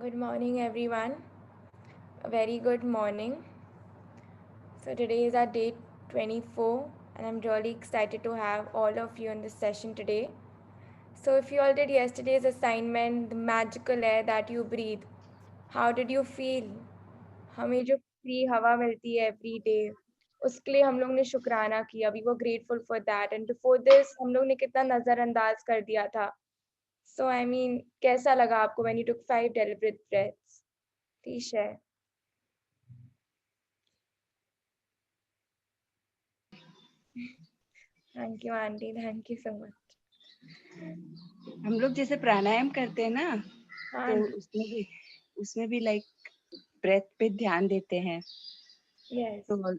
Good morning, everyone. A very good morning. So, today is our day 24, and I'm really excited to have all of you in this session today. So, if you all did yesterday's assignment, the magical air that you breathe, how did you feel? हमें जो free हवा मिलती है every day उसके लिए हम लोग ने शुक्राना किया we were grateful for that and before this हम लोग ने कितना नज़रअंदाज कर दिया था सो आई मीन कैसा लगा आपको when you took 5 deliberate breaths? Please share. Thank you aunty, thank you so much. हम लोग जैसे प्राणायाम करते हैं ना, हाँ तो आंटी. उसमें भी लाइक ब्रेथ पे ध्यान देते हैं. यस. तो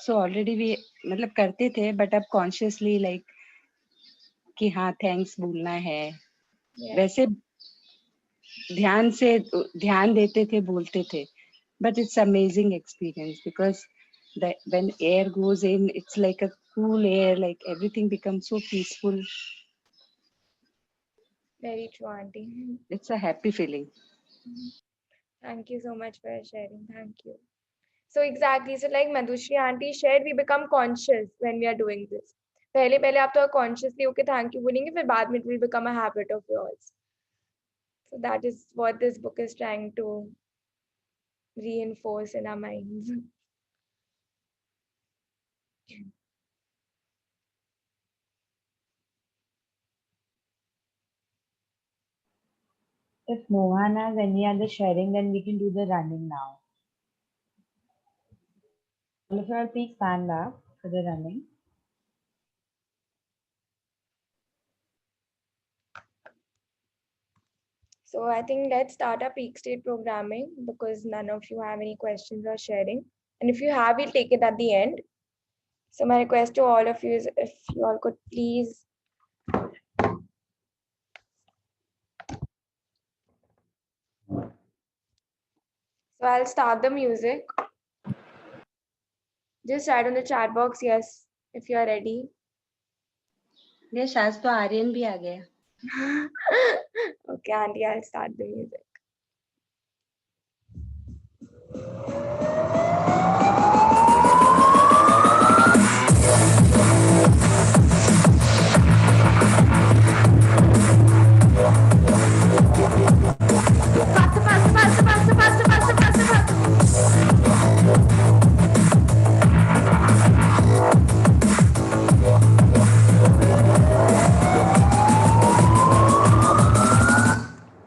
सो ऑलरेडी भी मतलब करते थे, बट अब कॉन्शियसली लाइक कि हाँ थैंक्स बोलना है. यस. वैसे ध्यान देते थे, बोलते थे, but it's amazing experience because when air goes in, it's like a cool air, like everything becomes so peaceful. Very true aunty. It's a happy feeling. Thank you so much for sharing. Thank you. So exactly. So like Madhushri aunty shared, we become conscious when we are doing this. पहले पहले आप तो consciously होके thank you बोलेंगे, फिर बाद में it will become a habit of yours. So that is what this book is trying to reinforce in our minds. If no one has any other sharing, then we can do the running now. All of you all please stand up for the running. So I think let's start our peak state programming because none of you have any questions or sharing. And if you have, we'll take it at the end. So my request to all of you is if you all could please so I'll start the music. Just write on the chat box yes if you are ready. Yes, आज तो आर्यन भी आ गया. Okay, Auntie, I'll start the music.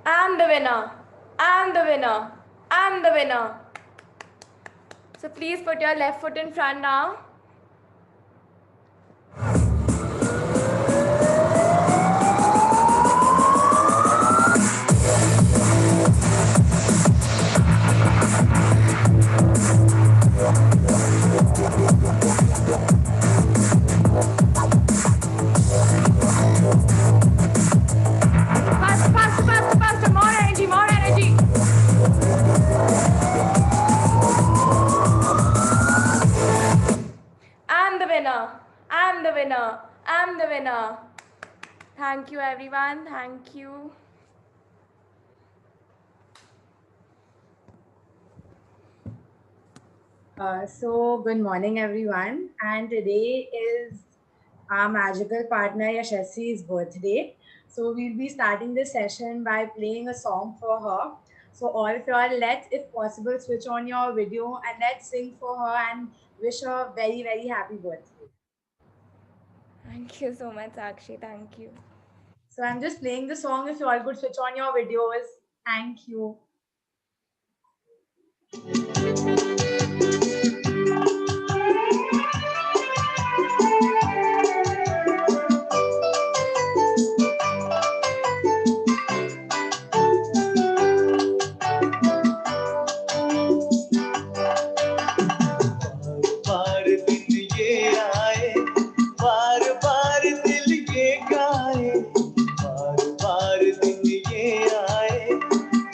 I'm the winner. I'm the winner. I'm the winner. So please put your left foot in front now. Faster, faster, faster, faster. More energy, more energy. I'm the winner. I'm the winner. I'm the winner. Thank you, everyone. Thank you. So good morning, everyone. And today is our magical partner Yashasvi's birthday. So we'll be starting this session by playing a song for her. So all of y'all, let's, if possible, switch on your video and let's sing for her and wish her a very, very happy birthday. Thank you so much, Sakshi. Thank you. So I'm just playing the song. If you all could switch on your videos. Thank you.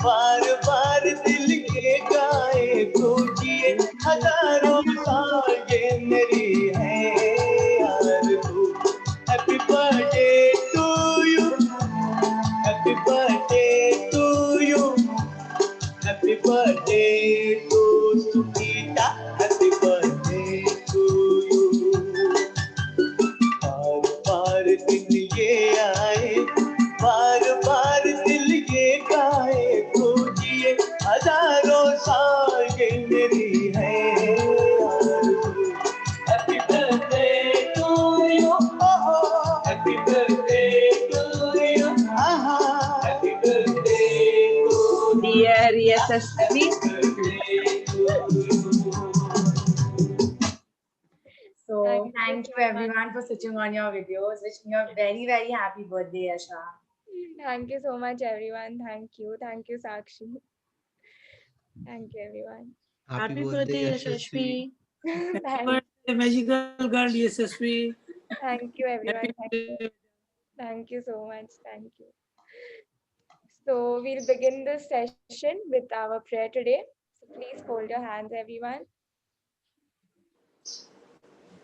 बार बार दिल ये गाए तो बार बार दिल ये गाए तो जिए हजारों साल ये मेरी है आरज़ू। Happy birthday to you, happy birthday to you, happy birthday to Dear Yashasvi. So Thank you thank so you much. everyone for switching on your videos. Wishing you a very, very happy birthday, Yasha. Thank you so much, everyone. Thank you. Thank you, Sakshi. Thank you, everyone. Happy birthday, Yashasvi. Thank, Birthday, magical girl, Yashasvi. thank you, everyone. Happy Thank you so much. Thank you. So we'll begin this session with our prayer today. So please fold your hands, everyone.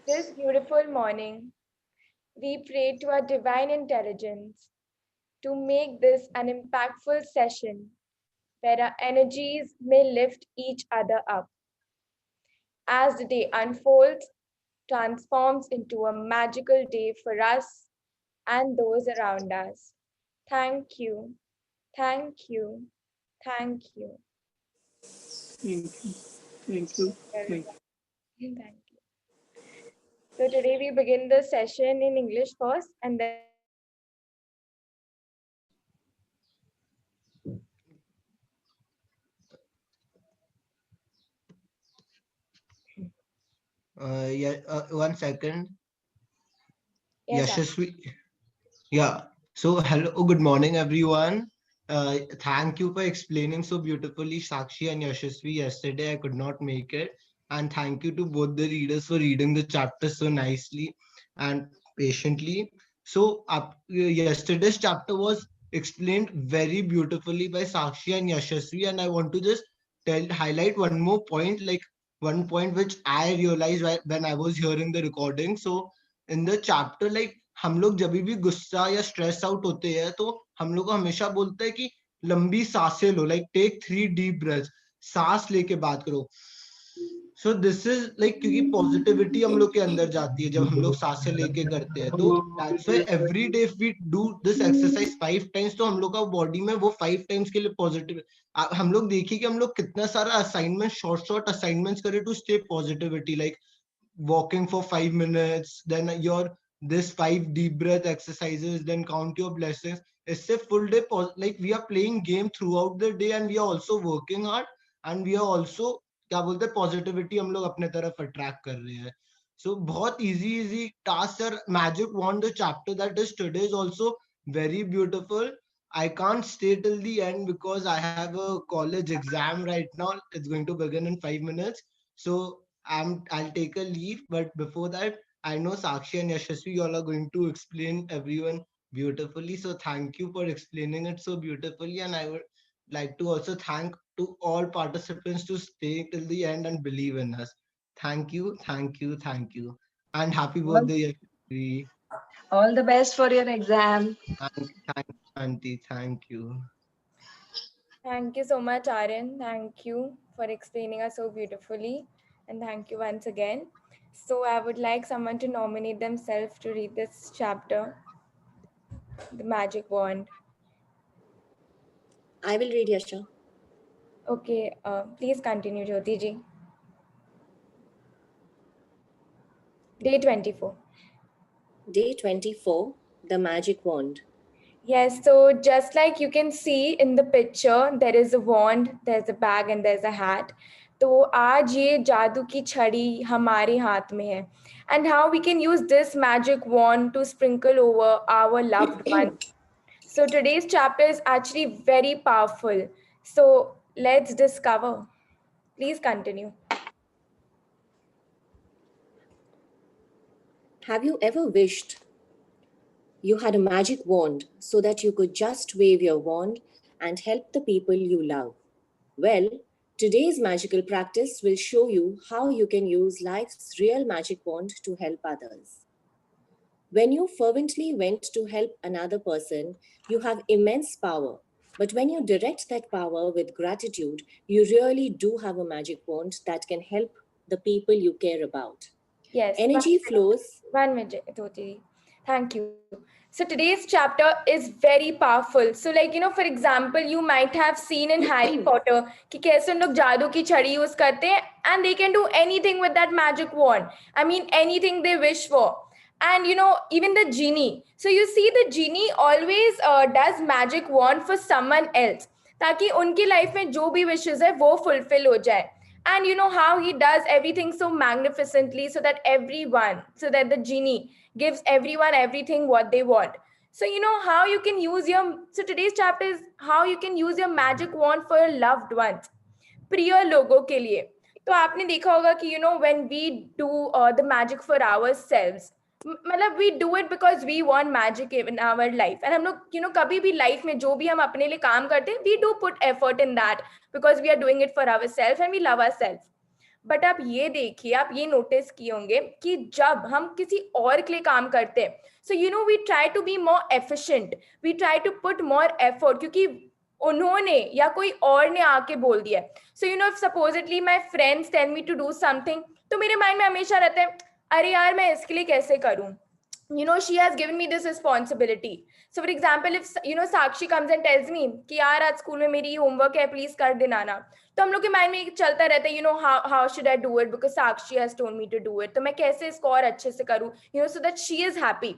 This beautiful morning, we pray to our divine intelligence to make this an impactful session where our energies may lift each other up. As the day unfolds, transforms into a magical day for us and those around us. Thank you. Thank you. Thank you. Thank you. Thank you. So today we begin the session in English first and then One second. yes, Yashasvi. Yeah. So, hello, good morning, everyone. Thank you for explaining so beautifully, Sakshi and Yashasvi. Yesterday, I could not make it. And thank you to both the readers for reading the chapter so nicely and patiently. So, yesterday's chapter was explained very beautifully by Sakshi and Yashasvi. And I want to just highlight one more point, like one point which I realized when I was hearing the recording. So, in the chapter, like हम लोग जब भी गुस्सा या stress out होते हैं तो हम लोग को हमेशा बोलते हैं कि लंबी सांसें लो, लाइक टेक 3 डीप ब्रेथ्स, सांस लेके बात करो. सो दिस इज लाइक क्योंकि पॉजिटिविटी हम लोग के अंदर जाती है जब हम लोग सांसें लेके करते हैं. तो that's why every day if we do this exercise 5 times तो हम लोग का बॉडी में वो 5 टाइम्स के लिए पॉजिटिव. हम लोग देखिए कि हम लोग कितना सारा असाइनमेंट शॉर्ट शॉर्ट असाइनमेंट्स करें to stay positivity, like walking for 5 minutes, then your this 5 deep breath exercises, then count your blessings. It's a full day like we are playing game throughout the day and we are also working hard and we are also क्या बोलते हैं positivity हम लोग अपने तरफ attract कर रहे हैं. So बहुत easy tasks are magic wand the chapter that is today is also very beautiful. I can't stay till the end because I have a college exam right now. It's going to begin in 5 minutes. So I'll take a leave, but before that, I know Sakshi and Yashasvi, you all are going to explain everyone beautifully. So thank you for explaining it so beautifully. And I would like to also thank to all participants to stay till the end and believe in us. Thank you, thank you, thank you. And happy birthday, Yashasvi. All the best for your exam. Thank you, Auntie. Thank you. thank you so much, Aryan. Thank you for explaining us so beautifully. And thank you once again. So I would like someone to nominate themselves to read this chapter, The Magic Wand. I will read, Yasha. Okay, please continue, Jyoti ji. Day 24. Day 24, The Magic Wand. Yes, so just like you can see in the picture, there is a wand, there's a bag and there's a hat. तो आज ये जादू की छड़ी हमारे हाथ में है. And how we can use this magic wand to sprinkle over our loved ones. So today's chapter is actually very powerful. So let's discover. Please continue. Have you ever wished you had a magic wand so that you could just wave your wand and help the people you love? Well, today's magical practice will show you how you can use life's real magic wand to help others. When you fervently went to help another person, you have immense power. But when you direct that power with gratitude, you really do have a magic wand that can help the people you care about. Yes. Energy flows. 1 minute, Jyoti. Thank you. So today's chapter is very powerful. So like, for example, you might have seen in Harry Potter कि कैसे उन लोग जादू की छड़ी use करते हैं and they can do anything with that magic wand. I mean, anything they wish for. And even the genie. So you see the genie always does magic wand for someone else. ताकि उनकी life में जो भी wishes है वो fulfill हो जाए. And you know how he does everything so magnificently so that the genie gives everyone everything what they want. So how you can use so today's chapter is how you can use your magic wand for your loved ones, प्रिय लोगों के लिए. तो आपने देखा होगा कि when we do the magic for ourselves, मतलब we do it because we want magic in our life. And हम लोग कभी भी life में जो भी हम अपने लिए काम करते हैं, we do put effort in that because we are doing it for ourselves and we love ourselves. But आप ये देखिए, आप ये नोटिस किए होंगे कि जब हम किसी और के लिए काम करते हैं, so we try to be more efficient, we try to put more effort, क्योंकि उन्होंने या कोई और ने आके बोल दिया. So if supposedly my friends tell me to do something, तो मेरे माइंड में हमेशा रहता है, अरे यार मैं इसके लिए कैसे करूं, she has given me this responsibility. So for example, if Sakshi comes and tells me कि यार आज स्कूल में मेरी होमवर्क है, प्लीज कर देना ना, तो हम लोग के माइंड में चलता रहता है how should I do it because Sakshi has told me to do it. तो मैं कैसे इसको और अच्छे से करूं, so that she is happy.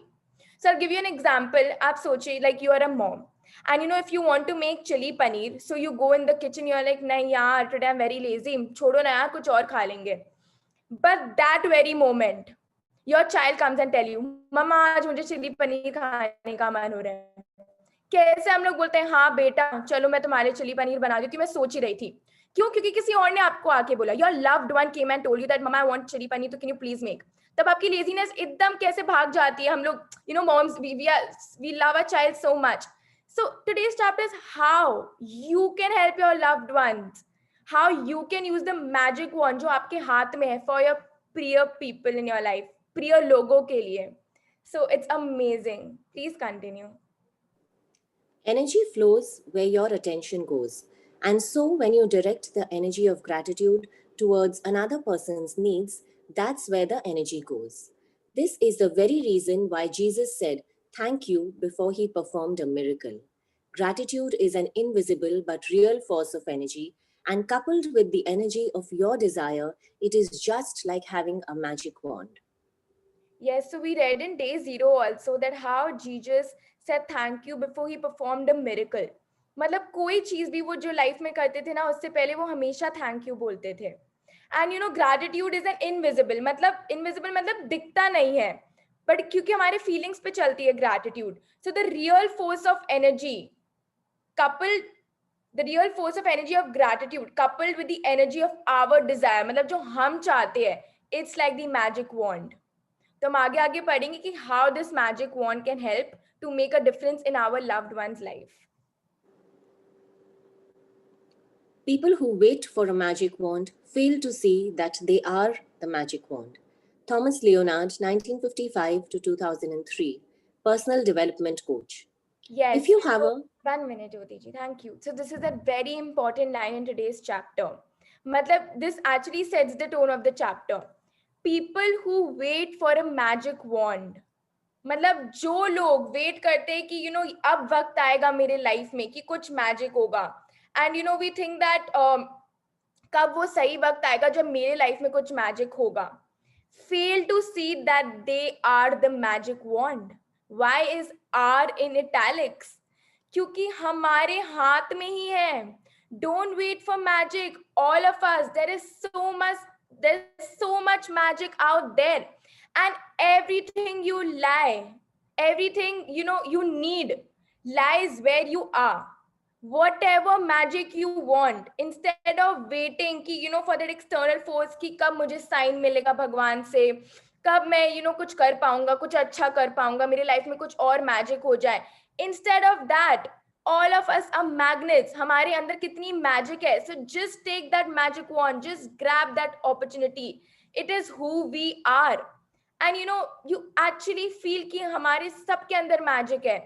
So I'll give you an example. आप सोचिए like you are a mom and if you want to make chili paneer, so you go in the kitchen, you're like नहीं यार today I'm very lazy, छोड़ो ना यार कुछ और खा लेंगे. But that very moment your child comes and tell you, मम्मा आज मुझे चिली पनीर खाने का मन हो रहा है. कैसे हम लोग बोलते हैं, हाँ बेटा चलो मैं तुम्हारे चिली पनीर बना देती हूँ, मैं सोच ही रही थी. क्यों? क्योंकि किसी और ने आपको आके बोला, your loved one came and told you that mamma I want chilli paneer, तो कैन यू प्लीज मेक. तब आपकी लेजीनेस एकदम कैसे भाग जाती है. हम लोग moms we love our child so much. So today's chapter is how you can help your loved ones, how you can use the magic wand जो आपके हाथ में है for your prior people in your life, प्रिय लोगों के लिए. So it's amazing. Please continue. Energy flows where your attention goes. And so when you direct the energy of gratitude towards another person's needs, that's where the energy goes. This is the very reason why Jesus said, "Thank you" before he performed a miracle. Gratitude is an invisible but real force of energy, and coupled with the energy of your desire, it is just like having a magic wand. Yes, so we read in day 0 also that how Jesus said thank you before he performed a miracle. मतलब कोई चीज भी वो जो life में करते थे ना, उससे पहले वो हमेशा थैंक यू बोलते थे. And gratitude is an invisible, मतलब दिखता नहीं है, बट क्योंकि हमारे फीलिंग्स पे चलती है gratitude. So the real force of energy coupled the real force of energy of gratitude coupled with the energy of our desire, मतलब जो हम चाहते हैं, it's like the magic wand. तो हम आगे आगे पढ़ेंगे कि how this magic wand can help to make a difference in our loved one's life. People who wait for a magic wand fail to see that they are the magic wand. Thomas Leonard, 1955 to 2003, personal development coach. Yes. If you have a 1 minute, Jyoti ji, thank you. So this is a very important line in today's chapter. मतलब this actually sets the tone of the chapter. People who wait for a magic wand, मतलब जो लोग wait करते हैं कि अब वक्त आएगा मेरे लाइफ में कि कुछ मैजिक होगा, एंड वी थिंक दैट कब वो सही वक्त आएगा जब मेरे लाइफ में कुछ मैजिक होगा. Fail to see that they are the magic wand. Why is are in italics? क्योंकि हमारे हाथ में ही है. Don't wait for magic. All of us, there is so much magic out there, and everything you everything you need lies where you are. Whatever magic you want, instead of waiting कि for that external force कि कब मुझे sign मिलेगा भगवान से, कब मैं कुछ कर पाऊंगा, कुछ अच्छा कर पाऊंगा, मेरे लाइफ में कुछ और magic हो जाए. Instead of that, all of us are magnets. हमारे अंदर कितनी magic है. So just take that magic wand, just grab that opportunity. It is who we are. And you actually feel कि हमारे सबके अंदर magic है.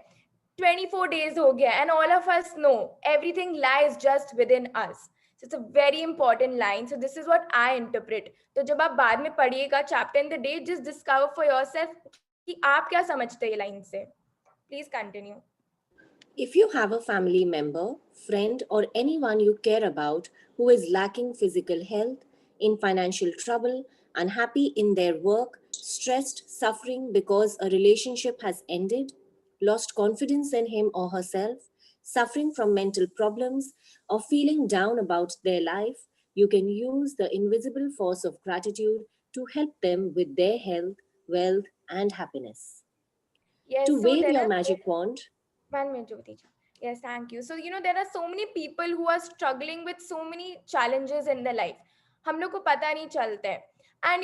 24 days हो गया, and all of us know everything lies just within us. So it's a very important line. So this is what I interpret. तो जब आप बाद में पढ़िएगा chapter in the day, just discover for yourself कि आप क्या समझते हैं ये line से. Please continue. If you have a family member, friend, or anyone you care about who is lacking physical health, in financial trouble, unhappy in their work, stressed, suffering because a relationship has ended, lost confidence in him or herself, suffering from mental problems, or feeling down about their life, you can use the invisible force of gratitude to help them with their health, wealth, and happiness. Yes, To so wave there your are magic wand, 1 minute, Jyoti. Yes, thank you. So, there are so many people who are struggling with so many challenges in their life. हम लोग को पता नहीं चलता है. And,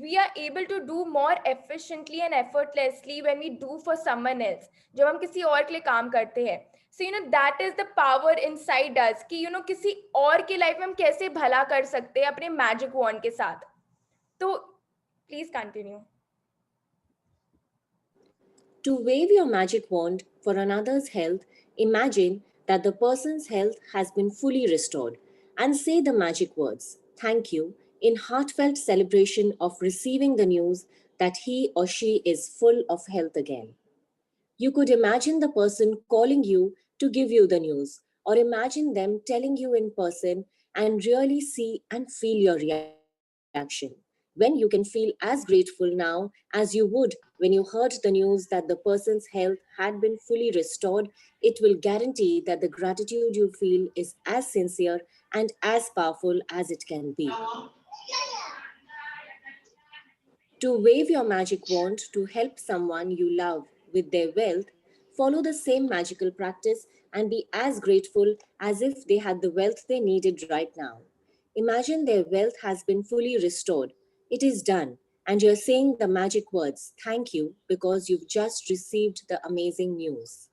we are able to do more efficiently and effortlessly when we do for someone else. जब हम किसी और के लिए काम करते हैं. So, that is the power inside us कि, किसी और की लाइफ में हम कैसे भला कर सकते हैं अपने magic wand के साथ. तो, please continue. To wave your magic wand for another's health, imagine that the person's health has been fully restored and say the magic words, thank you, in heartfelt celebration of receiving the news that he or she is full of health again. You could imagine the person calling you to give you the news, or imagine them telling you in person and really see and feel your reaction. When you can feel as grateful now as you would when you heard the news that the person's health had been fully restored, it will guarantee that the gratitude you feel is as sincere and as powerful as it can be. To wave your magic wand to help someone you love with their wealth, follow the same magical practice and be as grateful as if they had the wealth they needed right now. Imagine their wealth has been fully restored. It is done, and you're saying the magic words, thank you, because you've just received the amazing news.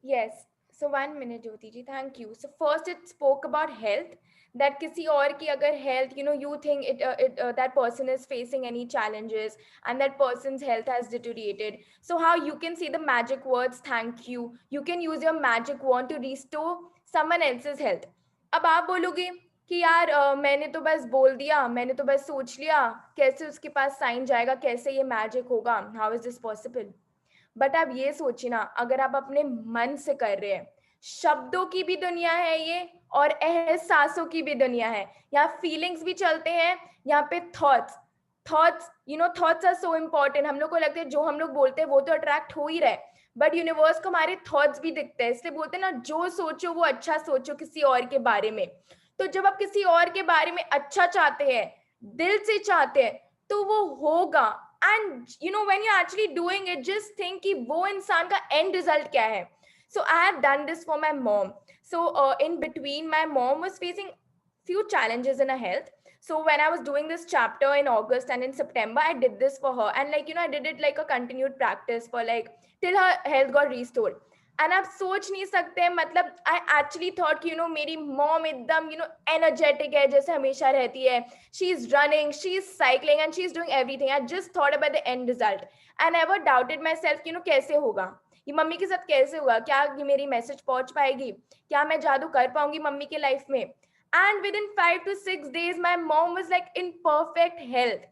Yes. So 1 minute, Jyoti ji. Thank you. So first, it spoke about health. That किसी और की अगर health, you think that person is facing any challenges and that person's health has deteriorated. So how you can say the magic words thank you. You can use your magic wand to restore someone else's health. अब आप बोलोगे कि यार मैंने तो बस बोल दिया, मैंने तो बस सोच लिया, कैसे उसके पास साइन जाएगा, कैसे ये मैजिक होगा? How is this possible? But आप ये सोचिए ना, अगर आप अपने मन से कर रहे हैं, शब्दों की भी दुनिया है ये और एहसासों की भी दुनिया है. यहाँ फीलिंग्स भी चलते हैं, यहाँ पे thoughts thoughts are so important. हम लोग को लगता है जो हम लोग बोलते हैं वो तो अट्रैक्ट हो ही रहा है, बट यूनिवर्स को हमारे थॉट्स भी दिखते हैं. इसलिए बोलते हैं ना, जो सोचो वो अच्छा सोचो किसी और के बारे में. तो जब आप किसी और के बारे में अच्छा चाहते हैं, दिल से चाहते हैं, तो वो होगा. And when you're actually doing it, just think कि वो इंसान का end result क्या है. So I have done this for my mom. So in between, my mom was facing few challenges in her health. So when I was doing this chapter in August and in September, I did this for her, and I did it like a continued practice for till her health got restored. And आप सोच नहीं सकते, मतलब I actually thought कि मेरी mom एकदम energetic है, जैसे हमेशा रहती है. She's running, she's cycling, and she's doing everything. I just thought about the end result. I never doubted myself कि कैसे होगा ये, मम्मी के साथ कैसे होगा, क्या ये मेरी मैसेज पहुंच पाएगी, क्या मैं जादू कर पाऊंगी मम्मी के लाइफ में. And within 5 to 6 days, my mom was in perfect health.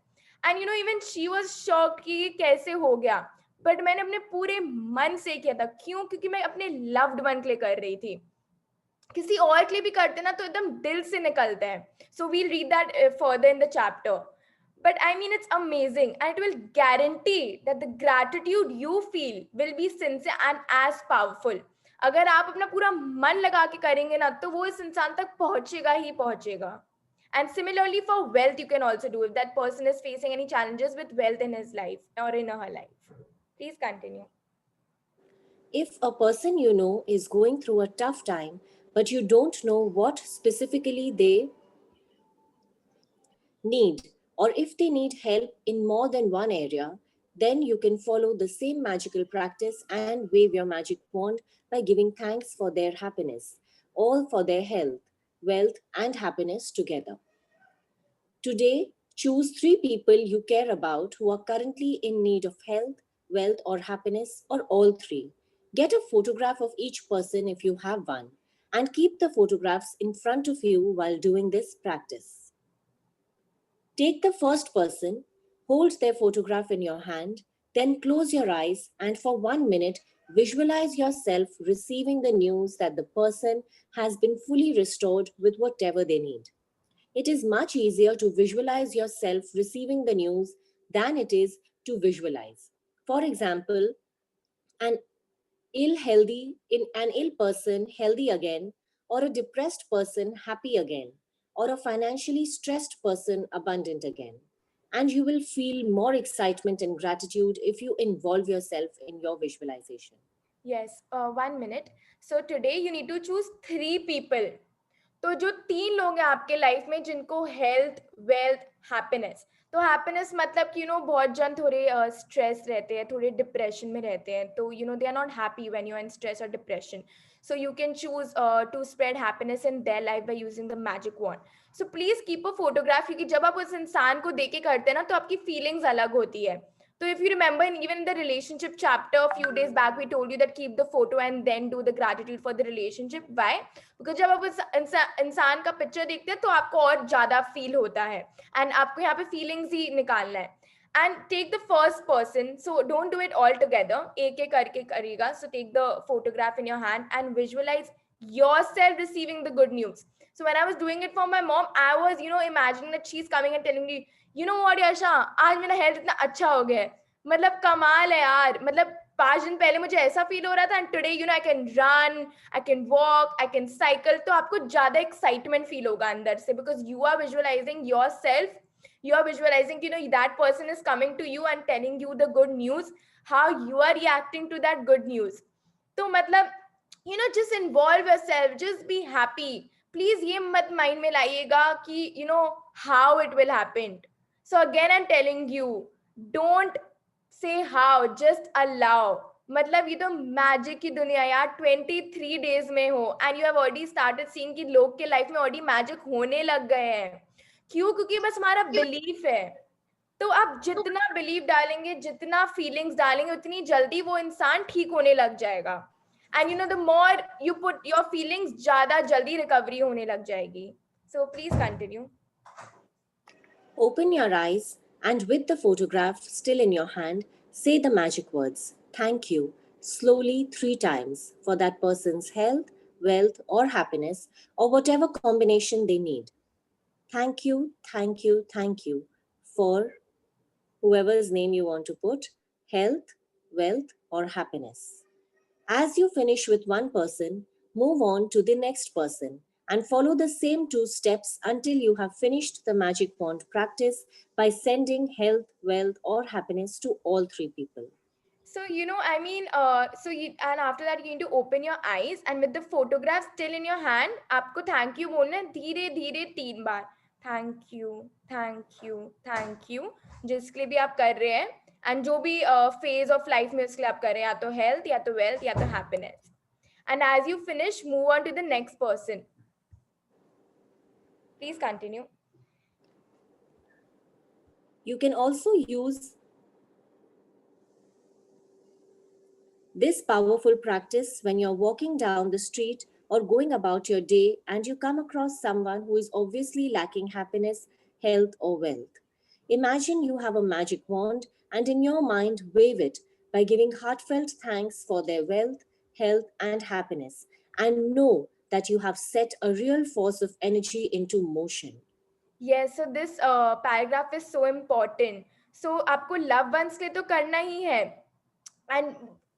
And even she was shocked कि ये कैसे हो गया. बट मैंने अपने पूरे मन से किया था. क्यों? क्योंकि मैं अपने लव्ड वन के लिए कर रही थी. किसी और के लिए भी करते ना तो एकदम दिल से निकलता है. So we'll read that further in the chapter. But I mean, it's amazing, and it will guarantee that the gratitude you feel will be sincere and as powerful. अगर आप अपना पूरा मन लगा के करेंगे ना, तो वो इस इंसान तक पहुंचेगा ही पहुंचेगा. And similarly for wealth, you can also do if that person is facing any challenges with wealth in his life or in her life. Please continue. If a person you know is going through a tough time, but you don't know what specifically they need, or if they need help in more than one area, then you can follow the same magical practice and wave your magic wand by giving thanks for their happiness, all for their health, wealth, and happiness together. Today, choose 3 people you care about who are currently in need of health, wealth, or happiness, or all 3. Get a photograph of each person if you have one, and keep the photographs in front of you while doing this practice. Take the first person, hold their photograph in your hand, Then close your eyes and for 1 minute, visualize yourself receiving the news that the person has been fully restored with whatever they need. It is much easier to visualize yourself receiving the news than it is to visualize. For example, an an ill person healthy again, or a depressed person happy again, or a financially stressed person abundant again. And you will feel more excitement and gratitude if you involve yourself in your visualization. Yes, 1 minute. So today you need to choose 3 people. तो जो 3 लोग हैं आपके life में जिनको health wealth happiness, तो happiness मतलब कि बहुत जन थोड़े स्ट्रेस रहते हैं, थोड़े डिप्रेशन में रहते हैं, तो they are not happy when you are in stress और depression. So you can choose to spread happiness in their life by using the magic wand. So please keep a photograph, क्योंकि जब आप उस इंसान को देख के करते हैं ना तो आपकी फीलिंग्स अलग होती है. So if you remember, even in the relationship chapter a few days back, we told you that keep the photo and then do the gratitude for the relationship. Why? Because जब आप उस इंसान का picture देखते हैं तो आपको और ज्यादा फील होता है, एंड आपको यहाँ पे फीलिंग्स ही निकालना है. And take the first person, so don't do it all together, एक एक करके करेगा. So take the photograph in your hand and visualize yourself receiving the good news. So when I was doing it for my mom, I was imagining that she's coming and telling me, what यशा, आज मेरा health इतना अच्छा हो गया है, मतलब कमाल है यार, मतलब 5 दिन पहले मुझे ऐसा फील हो रहा था, and today I can run, I can walk, I can cycle. तो आपको ज्यादा एक्साइटमेंट फील होगा अंदर से, because you are visualizing yourself. You are visualizing, that person is coming to you and telling you the good news, how you are reacting to that good news. तो मतलब just involve yourself, just be happy. Please ये मत mind में लाइएगा कि how it will happen. So again I'm telling you, don't say how, just allow. मतलब ये तो मैजिक की दुनिया यार, 23 days में हो, and you have already started seeing कि लोग के लाइफ में ऑलरेडी मैजिक होने लग गए हैं. क्यों? क्योंकि बस हमारा बिलीफ है. तो आप जितना बिलीफ डालेंगे, जितना फीलिंग्स डालेंगे, उतनी जल्दी वो इंसान ठीक होने लग जाएगा. And the more you put your feelings, ज्यादा जल्दी रिकवरी होने लग जाएगी. So please continue. Open your eyes and with the photograph still in your hand, say the magic words, thank you, slowly 3 times for that person's health, wealth, or happiness, or whatever combination they need. Thank you, thank you, thank you for whoever's name you want to put, health, wealth, or happiness. As you finish with one person, move on to the next person and follow the same 2 steps until you have finished the magic wand practice by sending health, wealth, or happiness to all 3 people. So, and after that, you need to open your eyes, and with the photograph still in your hand, आपको thank you बोलना है धीरे धीरे 3 बार. Thank you, thank you, thank you. जिसके लिए भी आप कर रहे हैं, and जो भी phase of life में उसके लिए आप कर रहे हैं, या तो health, या तो wealth, या तो happiness. And as you finish, move on to the next person. Please continue. You can also use this powerful practice when you're walking down the street or going about your day and you come across someone who is obviously lacking happiness, health, or wealth. Imagine you have a magic wand and in your mind wave it by giving heartfelt thanks for their wealth, health, and happiness, and know that you have set a real force of energy into motion. Yes, so this paragraph is so important. So आपको love ones के तो करना ही है, and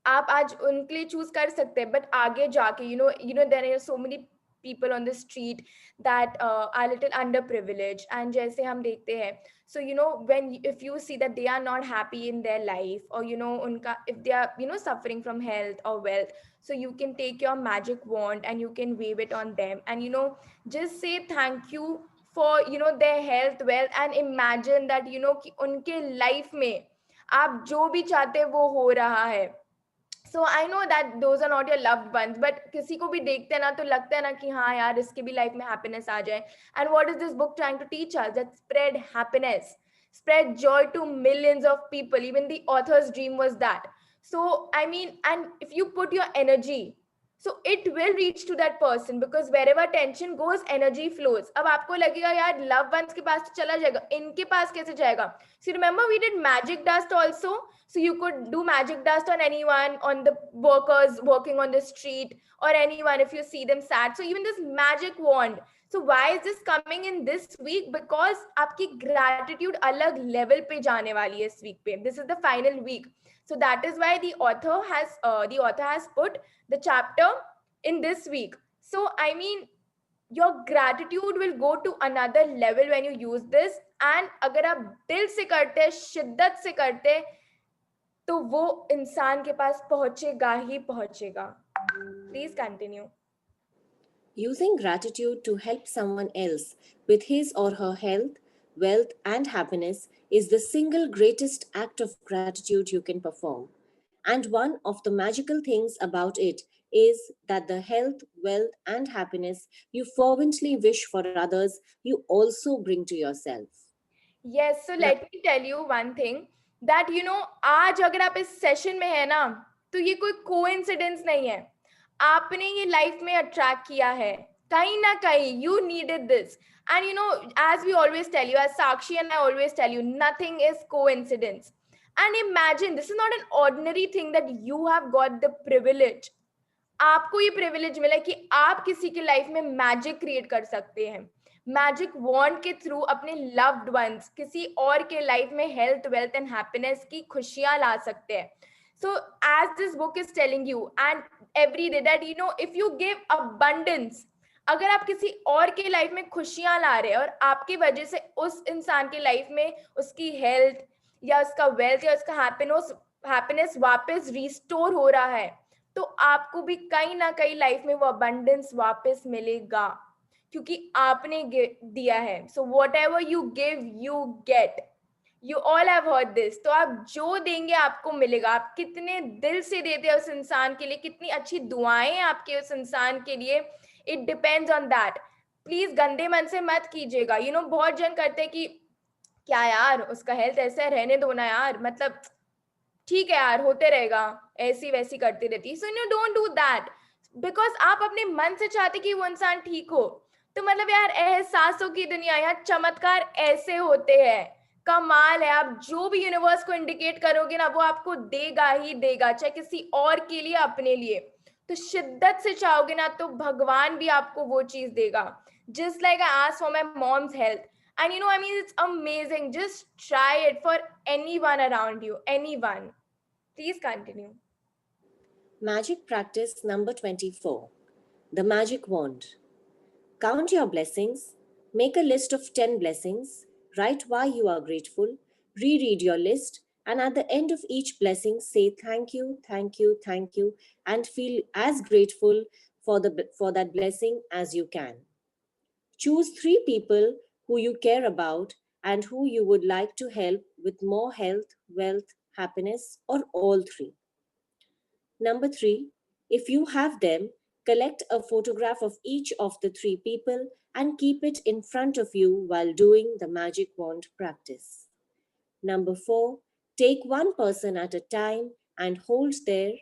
आप आज उनके लिए choose कर सकते हैं, बट आगे जाके there are so many people on the street that are little underprivileged, and जैसे हम देखते हैं, so if you see that they are not happy in their life, or उनका if they are suffering from health or wealth, so you can take your magic wand and you can wave it on them, and just say thank you for their health, wealth, and imagine that कि उनके life में आप जो भी चाहते हैं वो हो रहा है. So I know that those are not your loved ones, but किसी को भी देखते हैं ना तो लगता है ना कि हाँ यार इसके भी life में happiness आ जाए. And what is this book trying to teach us? That spread happiness, spread joy to millions of people. Even the author's dream was that. So and if you put your energy, so it will reach to that person, because wherever attention goes, energy flows. अब आपको लगेगा यार loved ones के पास तो चला जाएगा, इनके पास कैसे जाएगा? So remember we did magic dust also, so you could do magic dust on anyone, on the workers working on the street, or anyone if you see them sad. So even this magic wand. So why is this coming in this week? Because आपकी gratitude अलग level पे जाने वाली है इस week पे. This is the final week. So that is why the author has put the chapter in this week. So I mean, your gratitude will go to another level when you use this. And अगर आप दिल से करते, शिद्दत से करते, तो वो इंसान के पास पहुंचेगा ही पहुंचेगा. Please continue. Using gratitude to help someone else with his or her health, wealth, and happiness is the single greatest act of gratitude you can perform. And one of the magical things about it is that the health, wealth, and happiness you fervently wish for others, you also bring to yourself. Yes, so let me tell you one thing, that you know, आज अगर आप इस session में है ना, तो ये कोई कोइंसिडेंस नहीं है. आपने ये लाइफ में अट्रैक्ट किया है कहीं ना कहीं. You needed this. And you know, as we always tell you, as Sakshi and I always tell you, nothing is coincidence. And imagine, this is not an ordinary thing that you have got the privilege. आपको ये privilege मिला कि आप किसी की life में magic create कर सकते हैं. मैजिक वॉन्ड के थ्रू अपने लव्ड वंस, किसी और के लाइफ में हेल्थ, वेल्थ एंड हैप्पीनेस की खुशियां ला सकते हैं. So as this book is telling you, and every day, that you know, if you give abundance, अगर आप किसी और के लाइफ में खुशियां ला रहे हैं और आपकी वजह से उस इंसान के लाइफ में उसकी हेल्थ या उसका वेल्थ या उसका हैप्पीनेस वापस रिस्टोर हो रहा है, तो आपको भी कहीं ना कहीं लाइफ में वो अबंडेंस वापस मिलेगा, क्योंकि आपने दिया है. So what ever you give you get. You all have heard this. तो आप जो देंगे आपको मिलेगा. आप कितने दिल से देते हैं उस इंसान के लिए, कितनी अच्छी दुआएं आपके उस इंसान के लिए, it depends on that. Please गंदे मन से मत कीजिएगा. यू नो, बहुत जन करते हैं कि क्या यार उसका हेल्थ ऐसा है, रहने दो ना यार, मतलब ठीक है यार, होते रहेगा, ऐसी वैसी करती रहती. So you don't do that, because आप अपने मन से चाहते कि वो इंसान ठीक हो. तो मतलब यार, एहसासों की दुनिया, यार चमत्कार ऐसे होते हैं. कमाल है. आप जो भी यूनिवर्स को इंडिकेट करोगे ना, वो आपको देगा ही देगा, चाहे किसी और के लिए, अपने लिए. तो शिद्दत से चाहोगे ना, तो भगवान भी आपको वो चीज देगा. Just like I asked for my mom's health, and you know, I mean, it's amazing. Just try it for anyone around you, anyone. Please continue. Magic practice number 24. The magic wand. Count your blessings. Make a list of 10 blessings. Write why you are grateful, reread your list, and at the end of each blessing, say thank you, thank you, thank you, and feel as grateful for that blessing as you can. Choose 3 people who you care about and who you would like to help with more health, wealth, happiness, or all 3. Number 3, if you have them, collect a photograph of each of the 3 people and keep it in front of you while doing the magic wand practice. Number 4, take one person at a time and hold their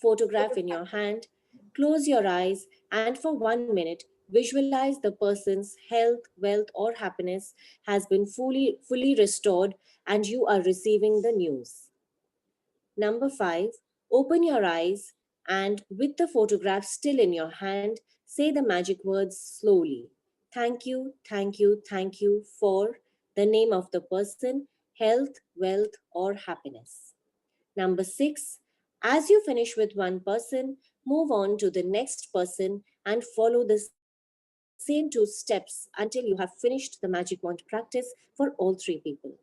photograph in your hand. Close your eyes and for 1 minute, visualize the person's health, wealth, or happiness has been fully restored and you are receiving the news. Number 5, open your eyes and with the photograph still in your hand, say the magic words slowly. Thank you, thank you, thank you for the name of the person, health, wealth, or happiness. Number 6, as you finish with one person, move on to the next person and follow the same 2 steps until you have finished the magic wand practice for all 3 people.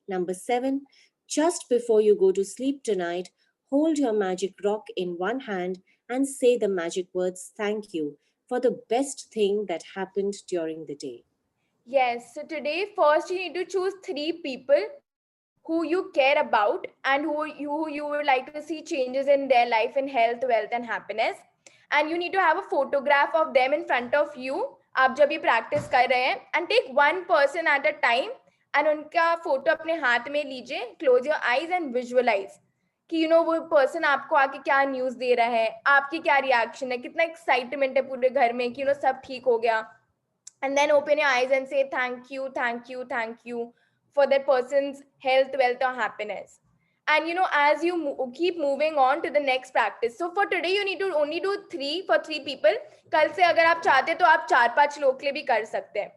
Number 7, just before you go to sleep tonight, hold your magic rock in one hand and say the magic words thank you for the best thing that happened during the day. Yes, so today first you need to choose 3 people who you care about and who you would like to see changes in their life in health, wealth and happiness. And you need to have a photograph of them in front of you. आप जब ये practice कर रहे हैं, and take one person at a time and उनका photo अपने हाथ में लीजिए. Close your eyes and visualize कि वो पर्सन आपको आके क्या न्यूज दे रहा है, आपकी क्या रिएक्शन है, कितना एक्साइटमेंट है पूरे घर में कि सब ठीक हो गया. And then open your eyes and say thank you, thank you, thank you for that person's health, wealth, or happiness. And as you keep moving on to the next practice, so for today you need to only do 3 for 3 people. कल से अगर आप चाहते तो आप 4-5 लोग के लिए भी कर सकते हैं.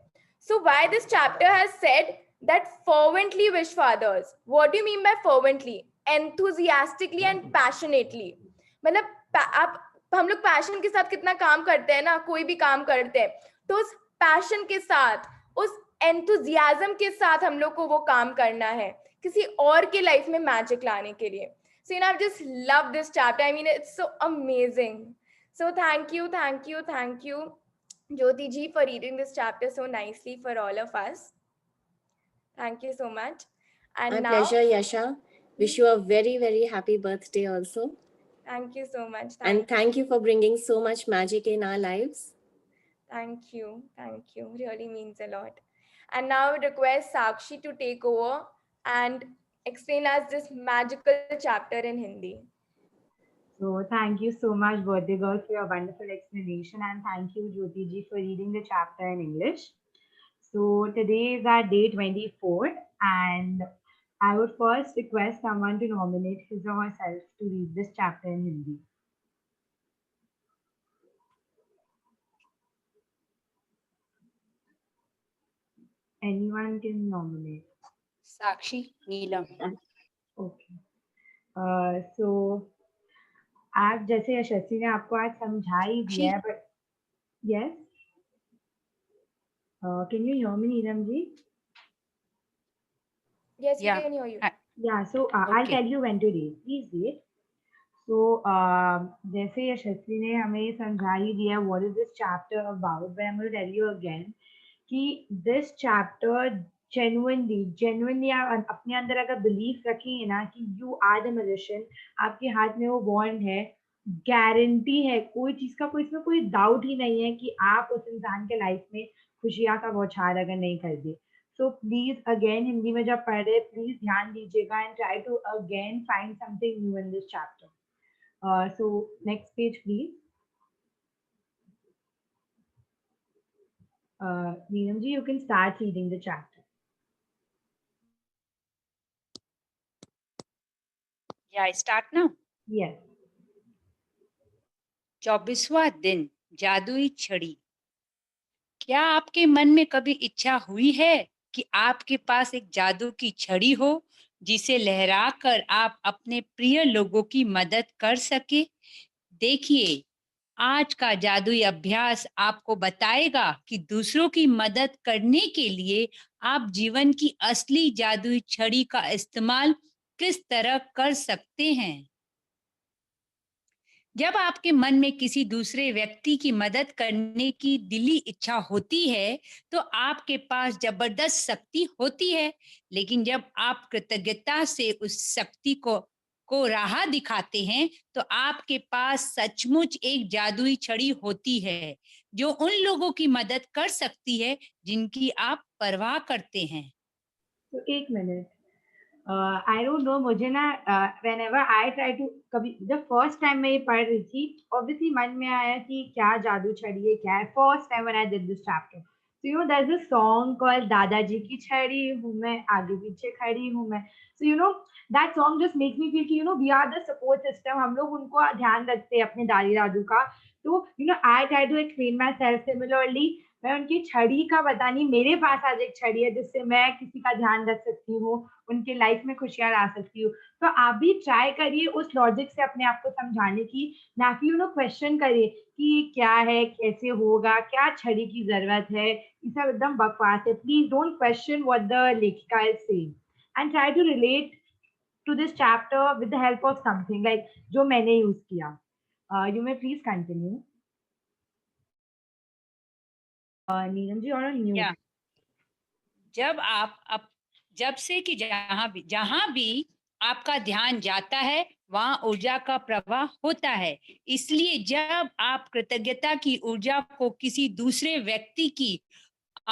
So why this chapter has said that fervently wish for others. What do you mean by fervently? Enthusiastically and passionately. मतलब आप हम लोग पैशन के साथ कितना काम करते हैं ना, कोई भी काम करते हैं तो उस पैशन के साथ, उस एंथुजियाज्म के साथ हम लोग को वो काम करना है किसी और के लाइफ में मैजिक लाने के लिए. So I've just loved this chapter. I mean, it's so amazing. So thank you Jyoti ji for reading this chapter so nicely for all of us. Thank you so much. And My now, pleasure, Yasha. Wish you a very, very happy birthday also. Thank you so much. And thank you for bringing so much magic in our lives. Thank you. Really means a lot. And now I would request Sakshi to take over and explain us this magical chapter in Hindi. So thank you so much, birthday girl, for your wonderful explanation, and thank you, Jyoti ji, for reading the chapter in English. So today is our day 24, and I would first request someone to nominate his or herself to read this chapter in Hindi. Anyone can nominate. Sakshi, Neelam. Okay. So आप जैसे यशस्वी ने आपको आज समझा ही दिया है, but yes, can you hear me, Neelam ji? Yes, Yeah. we can hear you. Yeah, so I'll Okay. tell you when to read. Please read. So जैसे यशस्वी ने हमें समझा ही दिया what is this chapter about, but I'm going to tell you again कि this chapter genuinely आप अपने अंदर अगर बिलीफ रखेंगे ना कि you are the magician, आपके हाथ में वो wand है, गारंटी है, कोई चीज का कोई इसमें कोई डाउट ही नहीं है कि आप उस इंसान के लाइफ में खुशियां का बौछार अगर नहीं कर दे. So please again हिंदी में जब पढ़ रहे प्लीज ध्यान दीजिएगा and try to again find something new in this chapter. So next page please. Neelam ji, you can start reading the chapter. Yeah, I start now. Yes. 24वां दिन, जादुई छड़ी. क्या आपके मन में कभी इच्छा हुई है कि आपके पास एक जादू की छड़ी हो जिसे लहराकर आप अपने प्रिय लोगों की मदद कर सके? देखिए, आज का जादुई अभ्यास आपको बताएगा कि दूसरों की मदद करने के लिए आप जीवन की असली जादुई छड़ी का इस्तेमाल किस तरह कर सकते हैं. जब आपके मन में किसी दूसरे व्यक्ति की मदद करने की दिली इच्छा होती है तो आपके पास जबरदस्त शक्ति होती है, लेकिन जब आप कृतज्ञता से उस शक्ति को राह दिखाते हैं तो आपके पास सचमुच एक जादुई छड़ी होती है जो उन लोगों की मदद कर सकती है जिनकी आप परवाह करते हैं. तो एक मिनट, आई डोंट नो, मुझे ना whenever I try to कभी जब फर्स्ट टाइम मैं ये पढ़ रही थी ऑब्वियसली मन में आया कि क्या जादू छड़ी है, क्या है. First time when I did this chapter, so you know there's a song called दादाजी की छड़ी हूँ मैं, आगे पीछे खड़ी हूँ मैं. So you know that song just makes me feel कि you know we are the support system, हम लोग उनको ध्यान रखते हैं अपने दादी दादू का. तो you know I try to explain myself similarly. मैं उनकी छड़ी का पता नहीं, मेरे पास आज एक छड़ी है जिससे मैं किसी का ध्यान रख सकती हूँ, उनके लाइफ में खुशियां ला सकती हूँ. तो आप भी ट्राई करिए उस लॉजिक से अपने आप को समझाने की, ना कि यू नो क्वेश्चन करिए कि क्या है, कैसे होगा, क्या छड़ी की जरूरत है. ये सब एकदम बकवास है. Please don't question what the लेखिका is saying and try to relate to this chapter with the help of something like जो मैंने यूज किया. You may please continue. Neelam ji और न्यू. जब से कि जहां भी आपका ध्यान जाता है वहां ऊर्जा का प्रवाह होता है. इसलिए जब आप कृतज्ञता की ऊर्जा को किसी दूसरे व्यक्ति की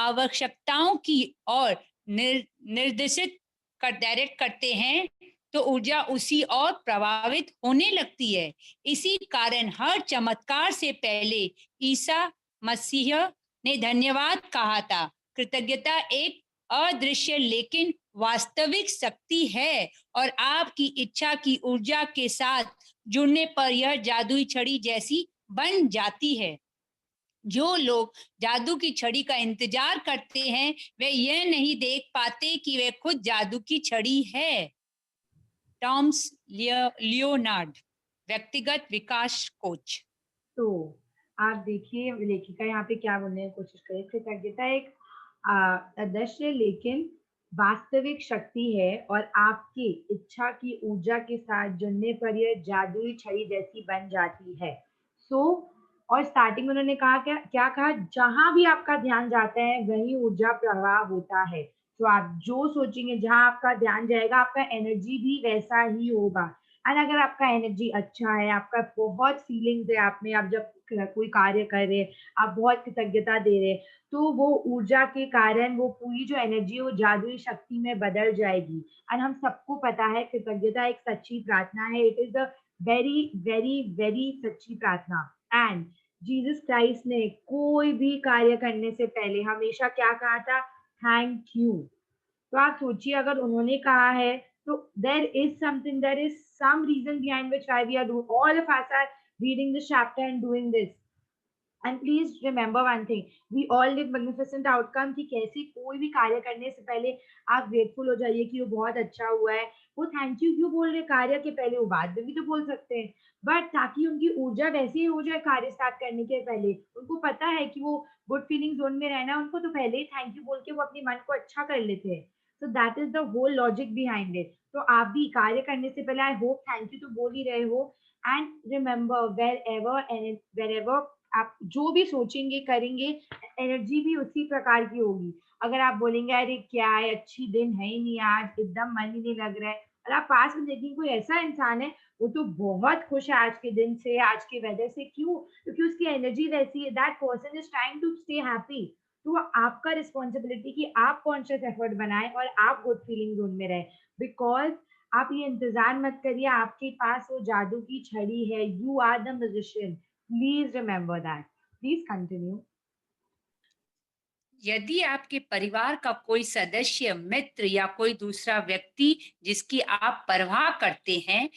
आवश्यकताओं की ओर निर्देशित डायरेक्ट करते हैं तो ऊर्जा उसी और प्रभावित होने लगती है। इसी कारण हर चमत्कार से पहले ईसा मसीह ने धन्यवाद कहा था। कृतज्ञता एक अदृश्य लेकिन वास्तविक शक्ति है और आपकी इच्छा की ऊर्जा के साथ जुड़ने पर यह जादुई छड़ी जैसी बन जाती है। जो लोग जादू की छड़ी का इंतजार करते हैं वे यह नहीं देख पाते कि वे खुद जादू की छड़ी है। टॉम्स लियोनार्ड, व्यक्तिगत विकास कोच। तो आप देखिए लेखिका यहाँ पे क्या बोलने की कोशिश करें। कृतज्ञता एक अदृश्य लेकिन वास्तविक शक्ति है और आपकी इच्छा की ऊर्जा के साथ जुड़ने पर यह जादुई छड़ी जैसी बन जाती है। और स्टार्टिंग में उन्होंने कहा क्या कहा, जहां भी आपका ध्यान जाता है वही ऊर्जा प्रवाह होता है। तो आप जो सोचेंगे, जहां आपका ध्यान जाएगा आपका एनर्जी भी वैसा ही होगा। एंड अगर आपका एनर्जी अच्छा है, आपका बहुत फीलिंग्स है आप में, आप जब कोई कार्य कर रहे हैं आप बहुत कृतज्ञता दे रहे हैं, तो वो ऊर्जा के कारण वो पूरी जो एनर्जी है वो जादुई शक्ति में बदल जाएगी। एंड हम सबको पता है कृतज्ञता एक सच्ची प्रार्थना है। It is a very very very सच्ची प्रार्थना। एंड जीसस क्राइस्ट ने कोई भी कार्य करने से पहले हमेशा क्या कहा था? Thank you. तो आप सोचिए अगर उन्होंने कहा है तो there is something, there is some reason behind which why we are doing, all of us are reading this chapter and doing this. And please remember one thing, we all live magnificent outcome कि कैसे कोई भी कार्य करने से पहले आप grateful हो जाइए कि वो बहुत अच्छा हुआ है। वो थैंक यू क्यों बोल रहे कार्य के पहले? वो बाद में भी तो बोल सकते हैं, बट ताकि उनकी ऊर्जा वैसे ही हो जाए कार्य स्टार्ट करने के पहले। उनको पता है कि वो गुड फीलिंग जोन में रहना, उनको तो पहले ही थैंक यू बोल के वो अपने मन को अच्छा कर लेते हैं। So that is the whole logic behind it. तो आप भी कार्य करने से पहले आई होप थैंक यू तो बोल ही रहे हो। एंड रिमेंबर वेर एवर आप जो भी सोचेंगे करेंगे एनर्जी भी उसी प्रकार की होगी। अगर आप बोलेंगे अरे क्या है, अच्छी दिन है ही नहीं आज, एकदम मन ही नहीं लग रहा है, और आप पास में देखेंगे कोई ऐसा इंसान है वो तो बहुत खुश है आज के दिन से, आज के वेदर से। क्यों? क्योंकि उसकी एनर्जी वैसी है। That person is trying to stay happy. तो आपका रिस्पॉन्सिबिलिटी कि आप कॉन्शियस एफर्ट बनाएं और आप गुड फीलिंग जोन में रहें। बिकॉज आप ये इंतजार मत करिए, आपके पास वो जादू की छड़ी है। You are the musician. Please remember that. Please continue. यदि आपके परिवार का कोई सदस्य, मित्र या कोई दूसरा व्यक्ति जिसकी आप परवाह करते हैं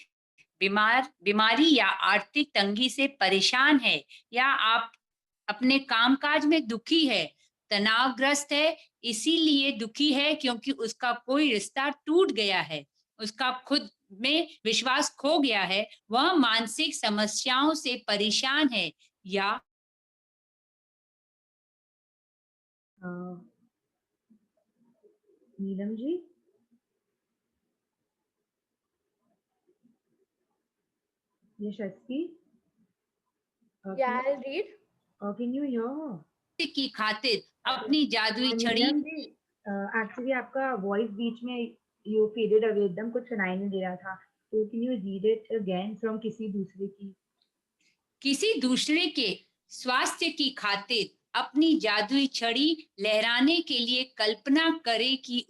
बीमारी या आर्थिक तंगी से परेशान है, या आप अपने कामकाज में दुखी है, तनावग्रस्त है, इसीलिए दुखी है क्योंकि उसका कोई रिश्ता टूट गया है, उसका खुद में विश्वास खो गया है, वह मानसिक समस्याओं से परेशान है, या नीलम जी, यशस्वी, Yeah, I'll read. can you hear? की खातिर अपनी जादुई छड़ी। नीलम जी, एक्चुअली आपका वॉइस बीच में यू फेडेड अवे, एकदम कुछ सुनाई नहीं दे रहा था। तो can you read it again from किसी दूसरे के स्वास्थ्य की खातिर अपनी जादुई छड़ी लहराने के लिए कल्पना करें कि